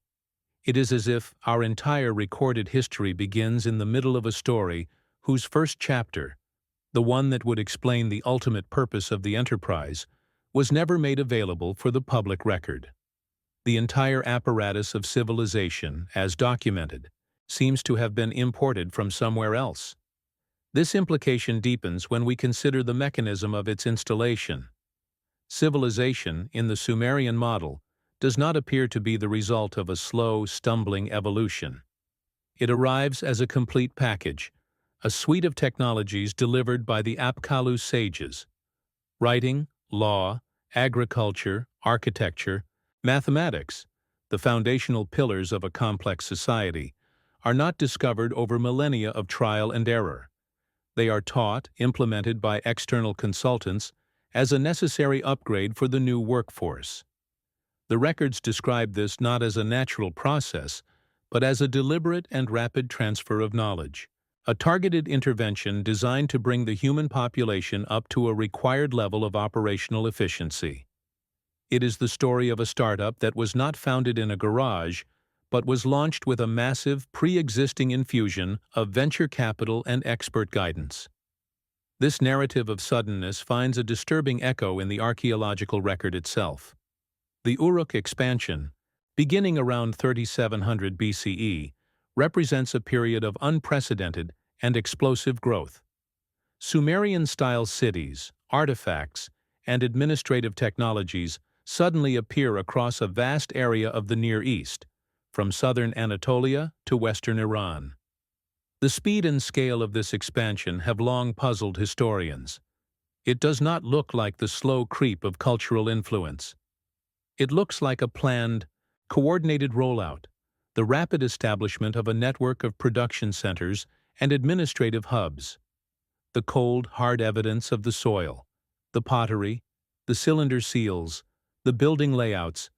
It is as if our entire recorded history begins in the middle of a story whose first chapter, the one that would explain the ultimate purpose of the enterprise, was never made available for the public record. The entire apparatus of civilization, as documented, seems to have been imported from somewhere else. This implication deepens when we consider the mechanism of its installation. Civilization, in the Sumerian model, does not appear to be the result of a slow, stumbling evolution. It arrives as a complete package, a suite of technologies delivered by the Apkallu sages. Writing, law, agriculture, architecture, mathematics, the foundational pillars of a complex society, are not discovered over millennia of trial and error. They are taught, implemented by external consultants, as a necessary upgrade for the new workforce. The records describe this not as a natural process, but as a deliberate and rapid transfer of knowledge, a targeted intervention designed to bring the human population up to a required level of operational efficiency. It is the story of a startup that was not founded in a garage, but was launched with a massive, pre-existing infusion of venture capital and expert guidance. This narrative of suddenness finds a disturbing echo in the archaeological record itself. The Uruk expansion, beginning around 3700 BCE, represents a period of unprecedented and explosive growth. Sumerian-style cities, artifacts, and administrative technologies suddenly appear across a vast area of the Near East, from southern Anatolia to western Iran. The speed and scale of this expansion have long puzzled historians. It does not look like the slow creep of cultural influence. It looks like a planned, coordinated rollout, the rapid establishment of a network of production centers and administrative hubs. The cold, hard evidence of the soil, the pottery, the cylinder seals, the building layouts,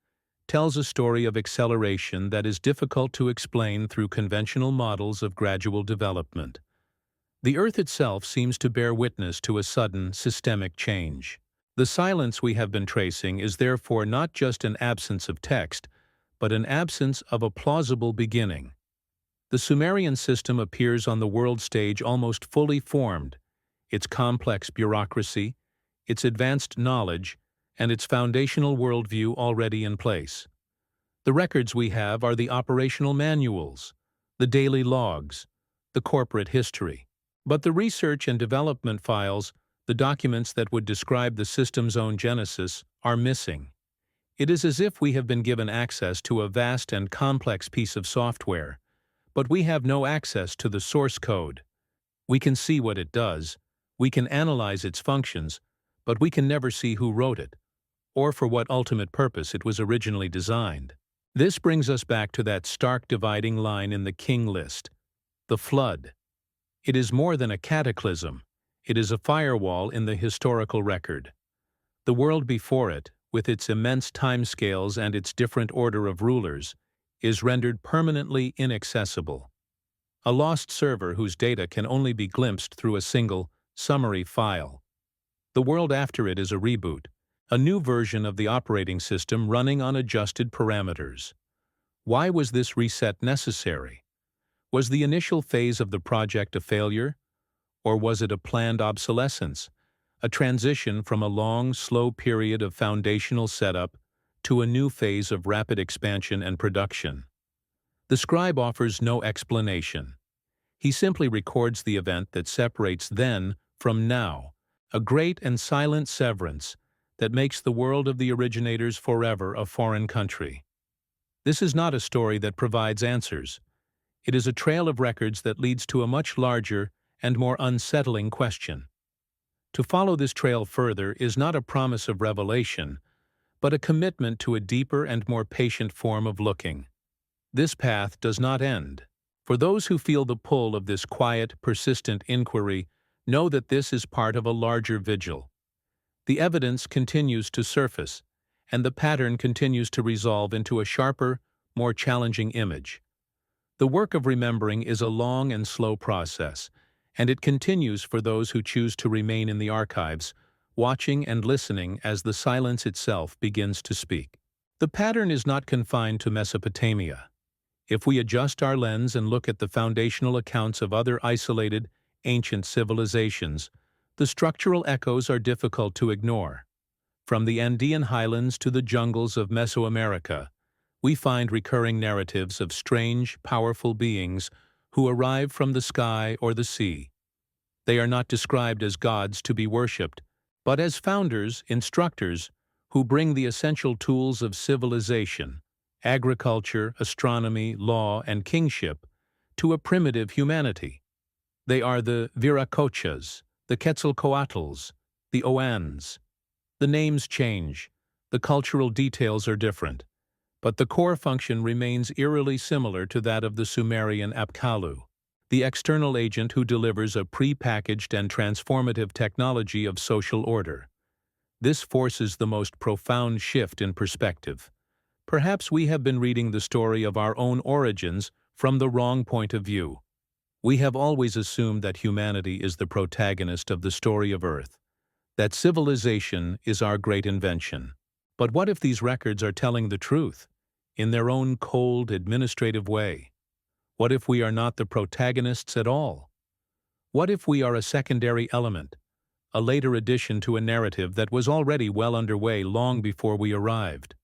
tells a story of acceleration that is difficult to explain through conventional models of gradual development. The Earth itself seems to bear witness to a sudden, systemic change. The silence we have been tracing is therefore not just an absence of text, but an absence of a plausible beginning. The Sumerian system appears on the world stage almost fully formed, its complex bureaucracy, its advanced knowledge, and its foundational worldview already in place. The records we have are the operational manuals, the daily logs, the corporate history. But the research and development files, the documents that would describe the system's own genesis, are missing. It is as if we have been given access to a vast and complex piece of software, but we have no access to the source code. We can see what it does, we can analyze its functions, but we can never see who wrote it, or for what ultimate purpose it was originally designed. This brings us back to that stark dividing line in the king list, the flood. It is more than a cataclysm, it is a firewall in the historical record. The world before it, with its immense timescales and its different order of rulers, is rendered permanently inaccessible. A lost server whose data can only be glimpsed through a single, summary file. The world after it is a reboot, a new version of the operating system running on adjusted parameters. Why was this reset necessary? Was the initial phase of the project a failure? Or was it a planned obsolescence, a transition from a long, slow period of foundational setup to a new phase of rapid expansion and production? The scribe offers no explanation. He simply records the event that separates then from now, a great and silent severance that makes the world of the originators forever a foreign country. This is not a story that provides answers. It is a trail of records that leads to a much larger and more unsettling question. To follow this trail further is not a promise of revelation, but a commitment to a deeper and more patient form of looking. This path does not end. For those who feel the pull of this quiet, persistent inquiry, know that this is part of a larger vigil. The evidence continues to surface, and the pattern continues to resolve into a sharper, more challenging image. The work of remembering is a long and slow process, and it continues for those who choose to remain in the archives, watching and listening as the silence itself begins to speak. The pattern is not confined to Mesopotamia. If we adjust our lens and look at the foundational accounts of other isolated, ancient civilizations, the structural echoes are difficult to ignore. From the Andean highlands to the jungles of Mesoamerica, we find recurring narratives of strange, powerful beings who arrive from the sky or the sea. They are not described as gods to be worshipped, but as founders, instructors, who bring the essential tools of civilization, agriculture, astronomy, law, and kingship, to a primitive humanity. They are the Viracochas, the Quetzalcoatls, the Oans. The names change, the cultural details are different, but the core function remains eerily similar to that of the Sumerian Apkallu, the external agent who delivers a pre-packaged and transformative technology of social order. This forces the most profound shift in perspective. Perhaps we have been reading the story of our own origins from the wrong point of view. We have always assumed that humanity is the protagonist of the story of Earth, that civilization is our great invention. But what if these records are telling the truth, in their own cold, administrative way? What if we are not the protagonists at all? What if we are a secondary element, a later addition to a narrative that was already well underway long before we arrived.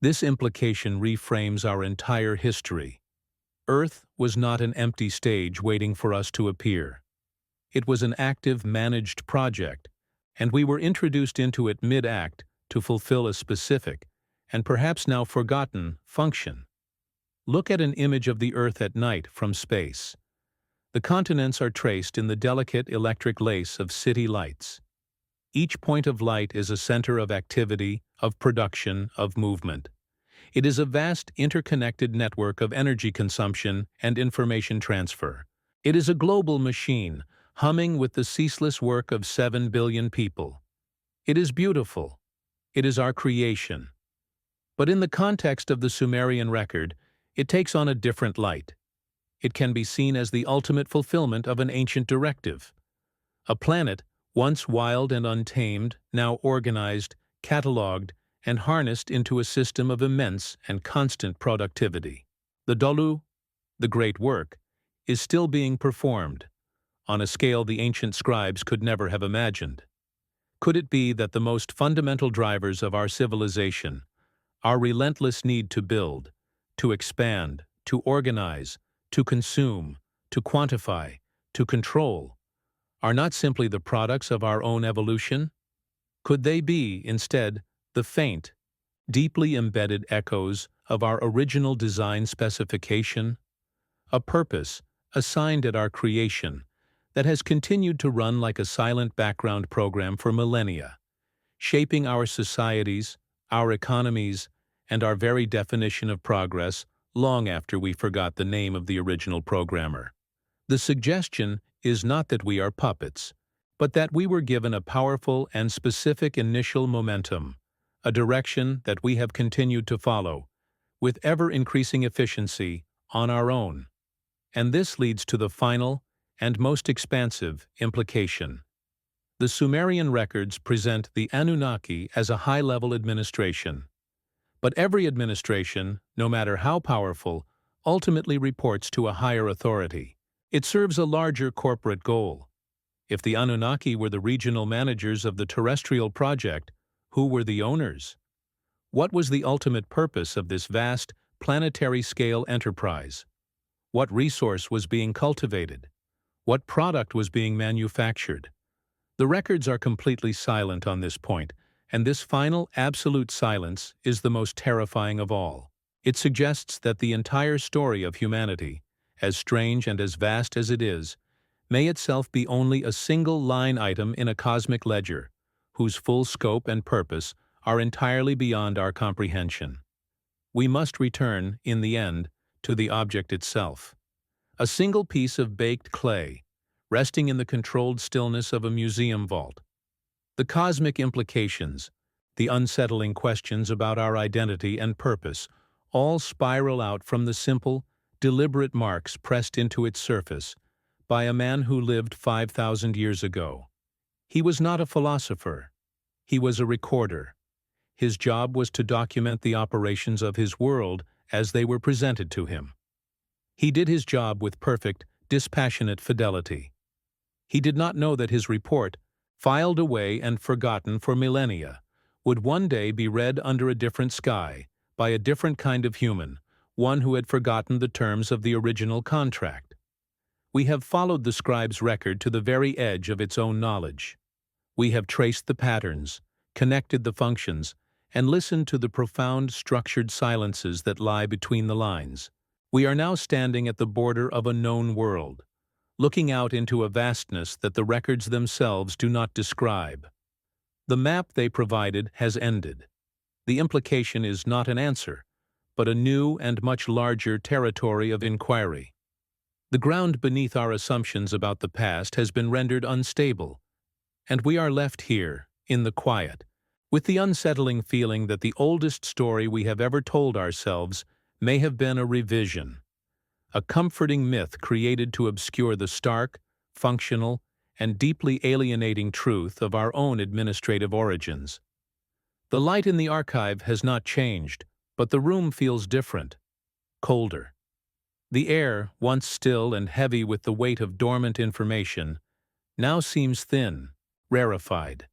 This implication reframes our entire history. Earth was not an empty stage waiting for us to appear. It was an active, managed project, and we were introduced into it mid-act to fulfill a specific, and perhaps now forgotten, function. Look at an image of the Earth at night from space. The continents are traced in the delicate electric lace of city lights. Each point of light is a center of activity, of production, of movement. It is a vast interconnected network of energy consumption and information transfer. It is a global machine, humming with the ceaseless work of 7 billion people. It is beautiful. It is our creation. But in the context of the Sumerian record, it takes on a different light. It can be seen as the ultimate fulfillment of an ancient directive. A planet, once wild and untamed, now organized, catalogued, and harnessed into a system of immense and constant productivity. The Dolu, the great work, is still being performed, on a scale the ancient scribes could never have imagined. Could it be that the most fundamental drivers of our civilization, our relentless need to build, to expand, to organize, to consume, to quantify, to control, are not simply the products of our own evolution? Could they be, instead, the faint, deeply embedded echoes of our original design specification? A purpose, assigned at our creation, that has continued to run like a silent background program for millennia, shaping our societies, our economies, and our very definition of progress long after we forgot the name of the original programmer. The suggestion is not that we are puppets, but that we were given a powerful and specific initial momentum, a direction that we have continued to follow, with ever-increasing efficiency, on our own. And this leads to the final and most expansive implication. The Sumerian records present the Anunnaki as a high-level administration. But every administration, no matter how powerful, ultimately reports to a higher authority. It serves a larger corporate goal. If the Anunnaki were the regional managers of the terrestrial project, who were the owners? What was the ultimate purpose of this vast, planetary-scale enterprise? What resource was being cultivated? What product was being manufactured? The records are completely silent on this point, and this final, absolute silence is the most terrifying of all. It suggests that the entire story of humanity, as strange and as vast as it is, may itself be only a single line item in a cosmic ledger, whose full scope and purpose are entirely beyond our comprehension. We must return, in the end, to the object itself. A single piece of baked clay, resting in the controlled stillness of a museum vault. The cosmic implications, the unsettling questions about our identity and purpose, all spiral out from the simple, deliberate marks pressed into its surface by a man who lived 5,000 years ago. He was not a philosopher. He was a recorder. His job was to document the operations of his world as they were presented to him. He did his job with perfect, dispassionate fidelity. He did not know that his report, filed away and forgotten for millennia, would one day be read under a different sky, by a different kind of human, one who had forgotten the terms of the original contract. We have followed the scribe's record to the very edge of its own knowledge. We have traced the patterns, connected the functions, and listened to the profound structured silences that lie between the lines. We are now standing at the border of a known world, looking out into a vastness that the records themselves do not describe. The map they provided has ended. The implication is not an answer, but a new and much larger territory of inquiry. The ground beneath our assumptions about the past has been rendered unstable, and we are left here, in the quiet, with the unsettling feeling that the oldest story we have ever told ourselves may have been a revision, a comforting myth created to obscure the stark, functional, and deeply alienating truth of our own administrative origins. The light in the archive has not changed, but the room feels different, colder. The air, once still and heavy with the weight of dormant information, now seems thin, rarefied.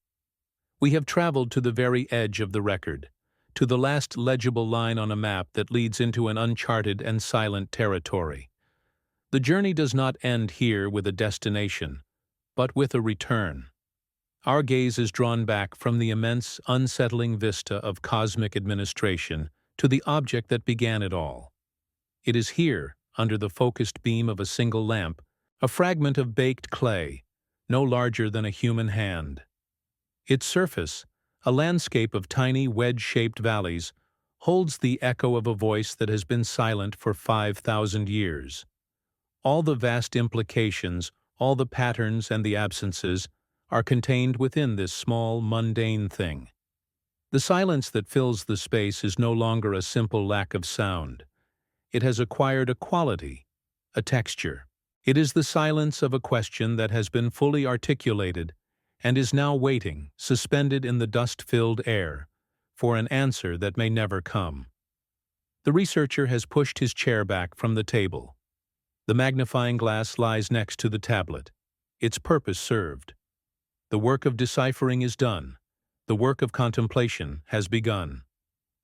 We have traveled to the very edge of the record, to the last legible line on a map that leads into an uncharted and silent territory. The journey does not end here with a destination, but with a return. Our gaze is drawn back from the immense, unsettling vista of cosmic administration to the object that began it all. It is here, under the focused beam of a single lamp, a fragment of baked clay, no larger than a human hand. Its surface, a landscape of tiny wedge-shaped valleys, holds the echo of a voice that has been silent for 5,000 years. All the vast implications, all the patterns and the absences, are contained within this small, mundane thing. The silence that fills the space is no longer a simple lack of sound. It has acquired a quality, a texture. It is the silence of a question that has been fully articulated and is now waiting, suspended in the dust-filled air, for an answer that may never come. The researcher has pushed his chair back from the table. The magnifying glass lies next to the tablet, its purpose served. The work of deciphering is done. The work of contemplation has begun.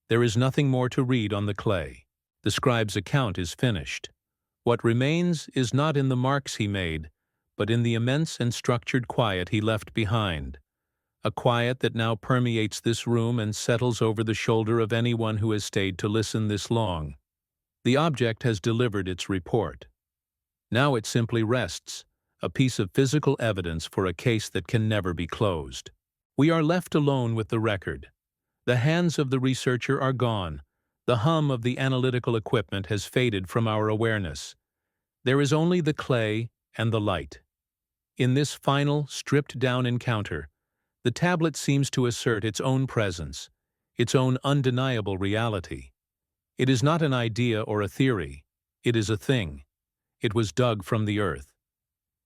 There is nothing more to read on the clay. The scribe's account is finished. What remains is not in the marks he made, but in the immense and structured quiet he left behind, a quiet that now permeates this room and settles over the shoulder of anyone who has stayed to listen this long. The object has delivered its report. Now it simply rests, a piece of physical evidence for a case that can never be closed. We are left alone with the record. The hands of the researcher are gone. The hum of the analytical equipment has faded from our awareness. There is only the clay and the light. In this final, stripped-down encounter, the tablet seems to assert its own presence, its own undeniable reality. It is not an idea or a theory. It is a thing. It was dug from the earth.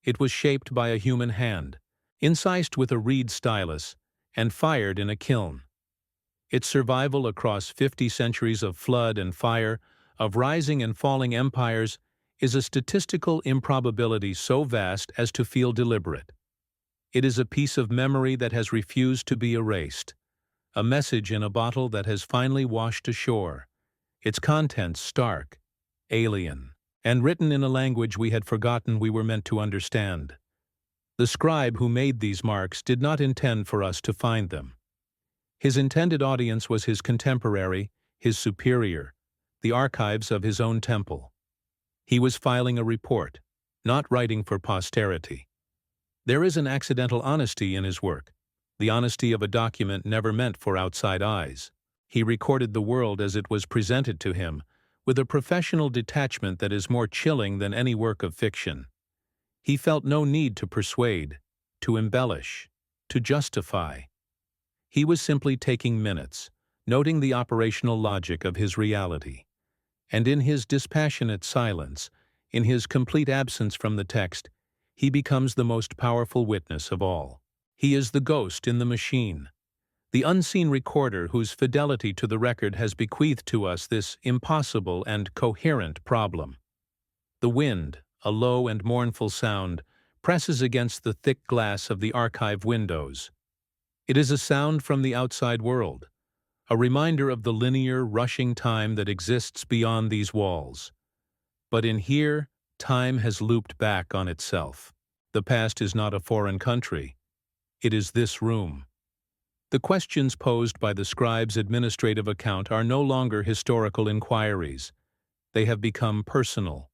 It was shaped by a human hand, incised with a reed stylus, and fired in a kiln. Its survival across 50 centuries of flood and fire, of rising and falling empires, is a statistical improbability so vast as to feel deliberate. It is a piece of memory that has refused to be erased, a message in a bottle that has finally washed ashore, its contents stark, alien, and written in a language we had forgotten we were meant to understand. The scribe who made these marks did not intend for us to find them. His intended audience was his contemporary, his superior, the archives of his own temple. He was filing a report, not writing for posterity. There is an accidental honesty in his work, the honesty of a document never meant for outside eyes. He recorded the world as it was presented to him, with a professional detachment that is more chilling than any work of fiction. He felt no need to persuade, to embellish, to justify. He was simply taking minutes, noting the operational logic of his reality. And in his dispassionate silence, in his complete absence from the text, he becomes the most powerful witness of all. He is the ghost in the machine, the unseen recorder whose fidelity to the record has bequeathed to us this impossible and coherent problem. The wind, a low and mournful sound, presses against the thick glass of the archive windows. It is a sound from the outside world, a reminder of the linear, rushing time that exists beyond these walls. But in here, time has looped back on itself. The past is not a foreign country. It is this room. The questions posed by the scribe's administrative account are no longer historical inquiries. They have become personal.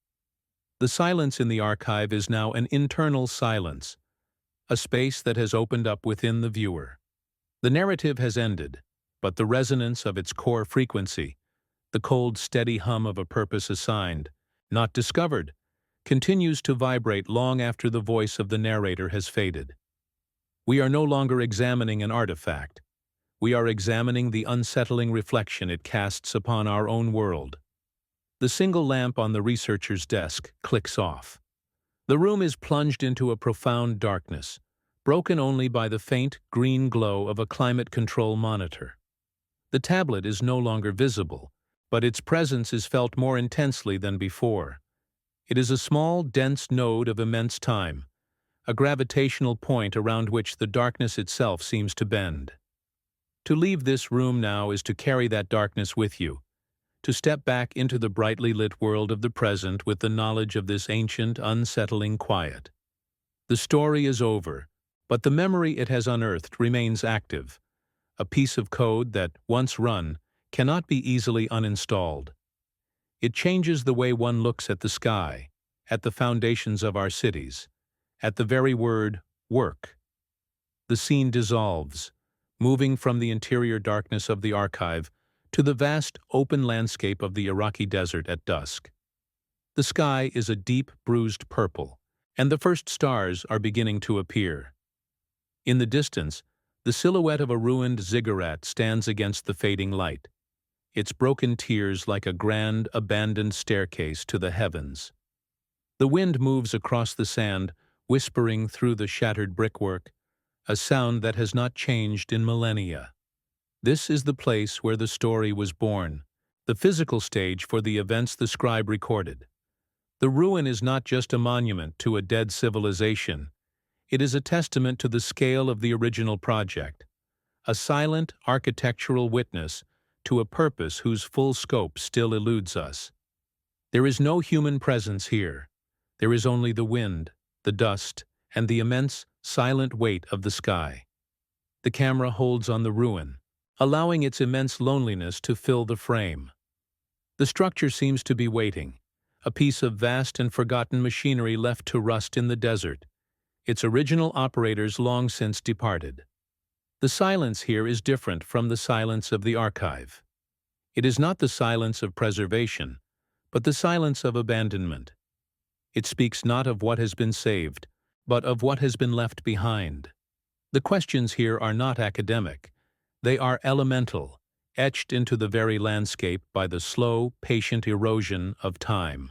The silence in the archive is now an internal silence, a space that has opened up within the viewer. The narrative has ended, but the resonance of its core frequency, the cold, steady hum of a purpose assigned, not discovered, continues to vibrate long after the voice of the narrator has faded. We are no longer examining an artifact. We are examining the unsettling reflection it casts upon our own world. The single lamp on the researcher's desk clicks off. The room is plunged into a profound darkness, broken only by the faint green glow of a climate control monitor. The tablet is no longer visible, but its presence is felt more intensely than before. It is a small, dense node of immense time, a gravitational point around which the darkness itself seems to bend. To leave this room now is to carry that darkness with you, to step back into the brightly lit world of the present with the knowledge of this ancient, unsettling quiet. The story is over, but the memory it has unearthed remains active, a piece of code that, once run, cannot be easily uninstalled. It changes the way one looks at the sky, at the foundations of our cities, at the very word work. The scene dissolves, moving from the interior darkness of the archive to the vast open landscape of the Iraqi desert at dusk. The sky is a deep, bruised purple, and the first stars are beginning to appear. In the distance, the silhouette of a ruined ziggurat stands against the fading light, its broken tiers like a grand, abandoned staircase to the heavens. The wind moves across the sand, whispering through the shattered brickwork, a sound that has not changed in millennia. This is the place where the story was born, the physical stage for the events the scribe recorded. The ruin is not just a monument to a dead civilization. It is a testament to the scale of the original project, a silent architectural witness to a purpose whose full scope still eludes us. There is no human presence here. There is only the wind, the dust, and the immense, silent weight of the sky. The camera holds on the ruin, allowing its immense loneliness to fill the frame. The structure seems to be waiting, a piece of vast and forgotten machinery left to rust in the desert, its original operators long since departed. The silence here is different from the silence of the archive. It is not the silence of preservation, but the silence of abandonment. It speaks not of what has been saved, but of what has been left behind. The questions here are not academic. They are elemental, etched into the very landscape by the slow, patient erosion of time.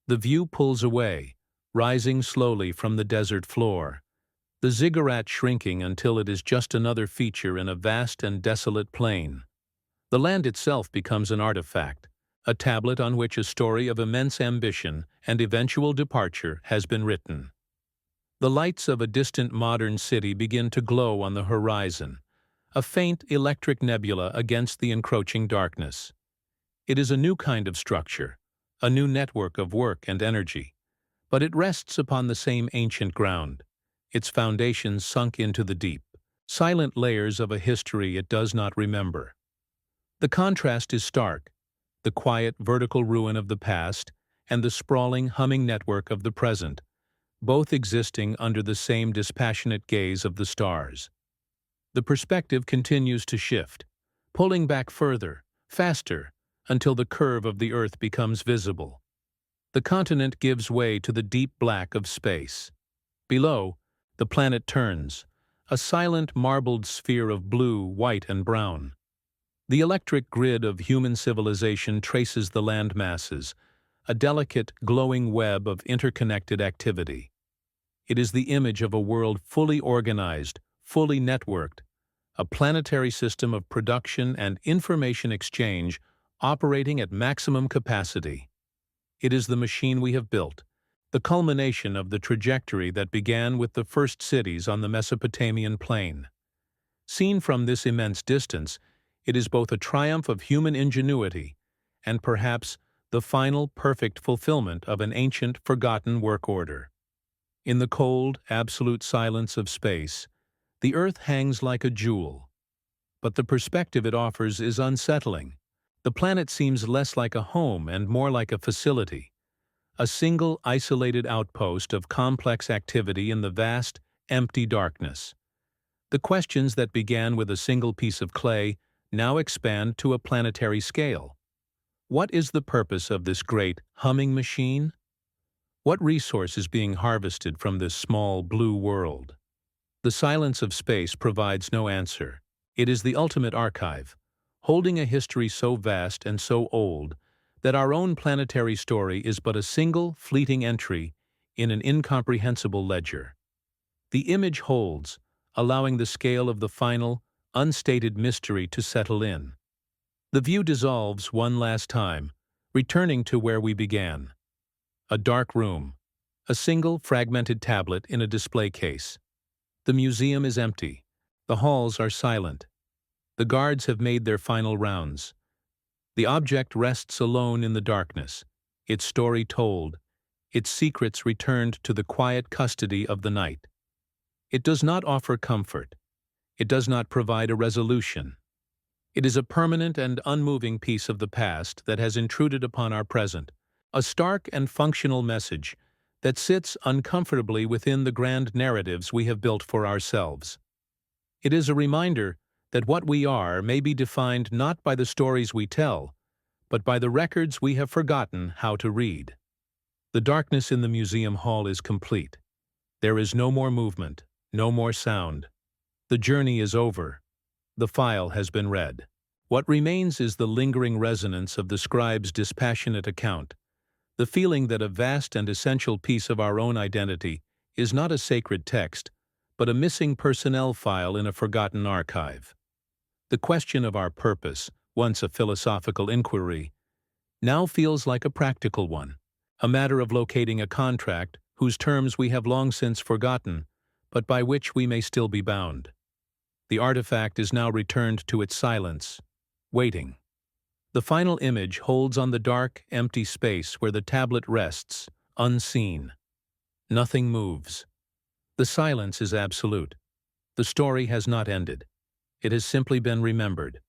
The view pulls away, rising slowly from the desert floor, the ziggurat shrinking until it is just another feature in a vast and desolate plain. The land itself becomes an artifact, a tablet on which a story of immense ambition and eventual departure has been written. The lights of a distant modern city begin to glow on the horizon, a faint electric nebula against the encroaching darkness. It is a new kind of structure, a new network of work and energy, but it rests upon the same ancient ground, its foundations sunk into the deep, silent layers of a history it does not remember. The contrast is stark, the quiet vertical ruin of the past and the sprawling, humming network of the present, both existing under the same dispassionate gaze of the stars. The perspective continues to shift, pulling back further, faster, until the curve of the Earth becomes visible. The continent gives way to the deep black of space. Below, the planet turns, a silent marbled sphere of blue, white, and brown. The electric grid of human civilization traces the land masses, a delicate, glowing web of interconnected activity. It is the image of a world fully organized, fully networked, a planetary system of production and information exchange operating at maximum capacity. It is the machine we have built, the culmination of the trajectory that began with the first cities on the Mesopotamian plain. Seen from this immense distance, it is both a triumph of human ingenuity and perhaps the final perfect fulfillment of an ancient, forgotten work order. In the cold, absolute silence of space, the Earth hangs like a jewel. But the perspective it offers is unsettling. The planet seems less like a home and more like a facility, a single isolated outpost of complex activity in the vast, empty darkness. The questions that began with a single piece of clay now expand to a planetary scale. What is the purpose of this great, humming machine? What resource is being harvested from this small, blue world? The silence of space provides no answer. It is the ultimate archive, holding a history so vast and so old that our own planetary story is but a single, fleeting entry in an incomprehensible ledger. The image holds, allowing the scale of the final, unstated mystery to settle in. The view dissolves one last time, returning to where we began. A dark room, A single fragmented tablet in a display case. The museum is empty. The halls are silent. The guards have made their final rounds. The object rests alone in the darkness, its story told, its secrets returned to the quiet custody of the night. It does not offer comfort. It does not provide a resolution. It is a permanent and unmoving piece of the past that has intruded upon our present, a stark and functional message that sits uncomfortably within the grand narratives we have built for ourselves. It is a reminder that what we are may be defined not by the stories we tell, but by the records we have forgotten how to read. The darkness in the museum hall is complete. There is no more movement, no more sound. The journey is over. The file has been read. What remains is the lingering resonance of the scribe's dispassionate account, the feeling that a vast and essential piece of our own identity is not a sacred text, but a missing personnel file in a forgotten archive. The question of our purpose, once a philosophical inquiry, now feels like a practical one, a matter of locating a contract whose terms we have long since forgotten, but by which we may still be bound. The artifact is now returned to its silence, waiting. The final image holds on the dark, empty space where the tablet rests, unseen. Nothing moves. The silence is absolute. The story has not ended. It has simply been remembered.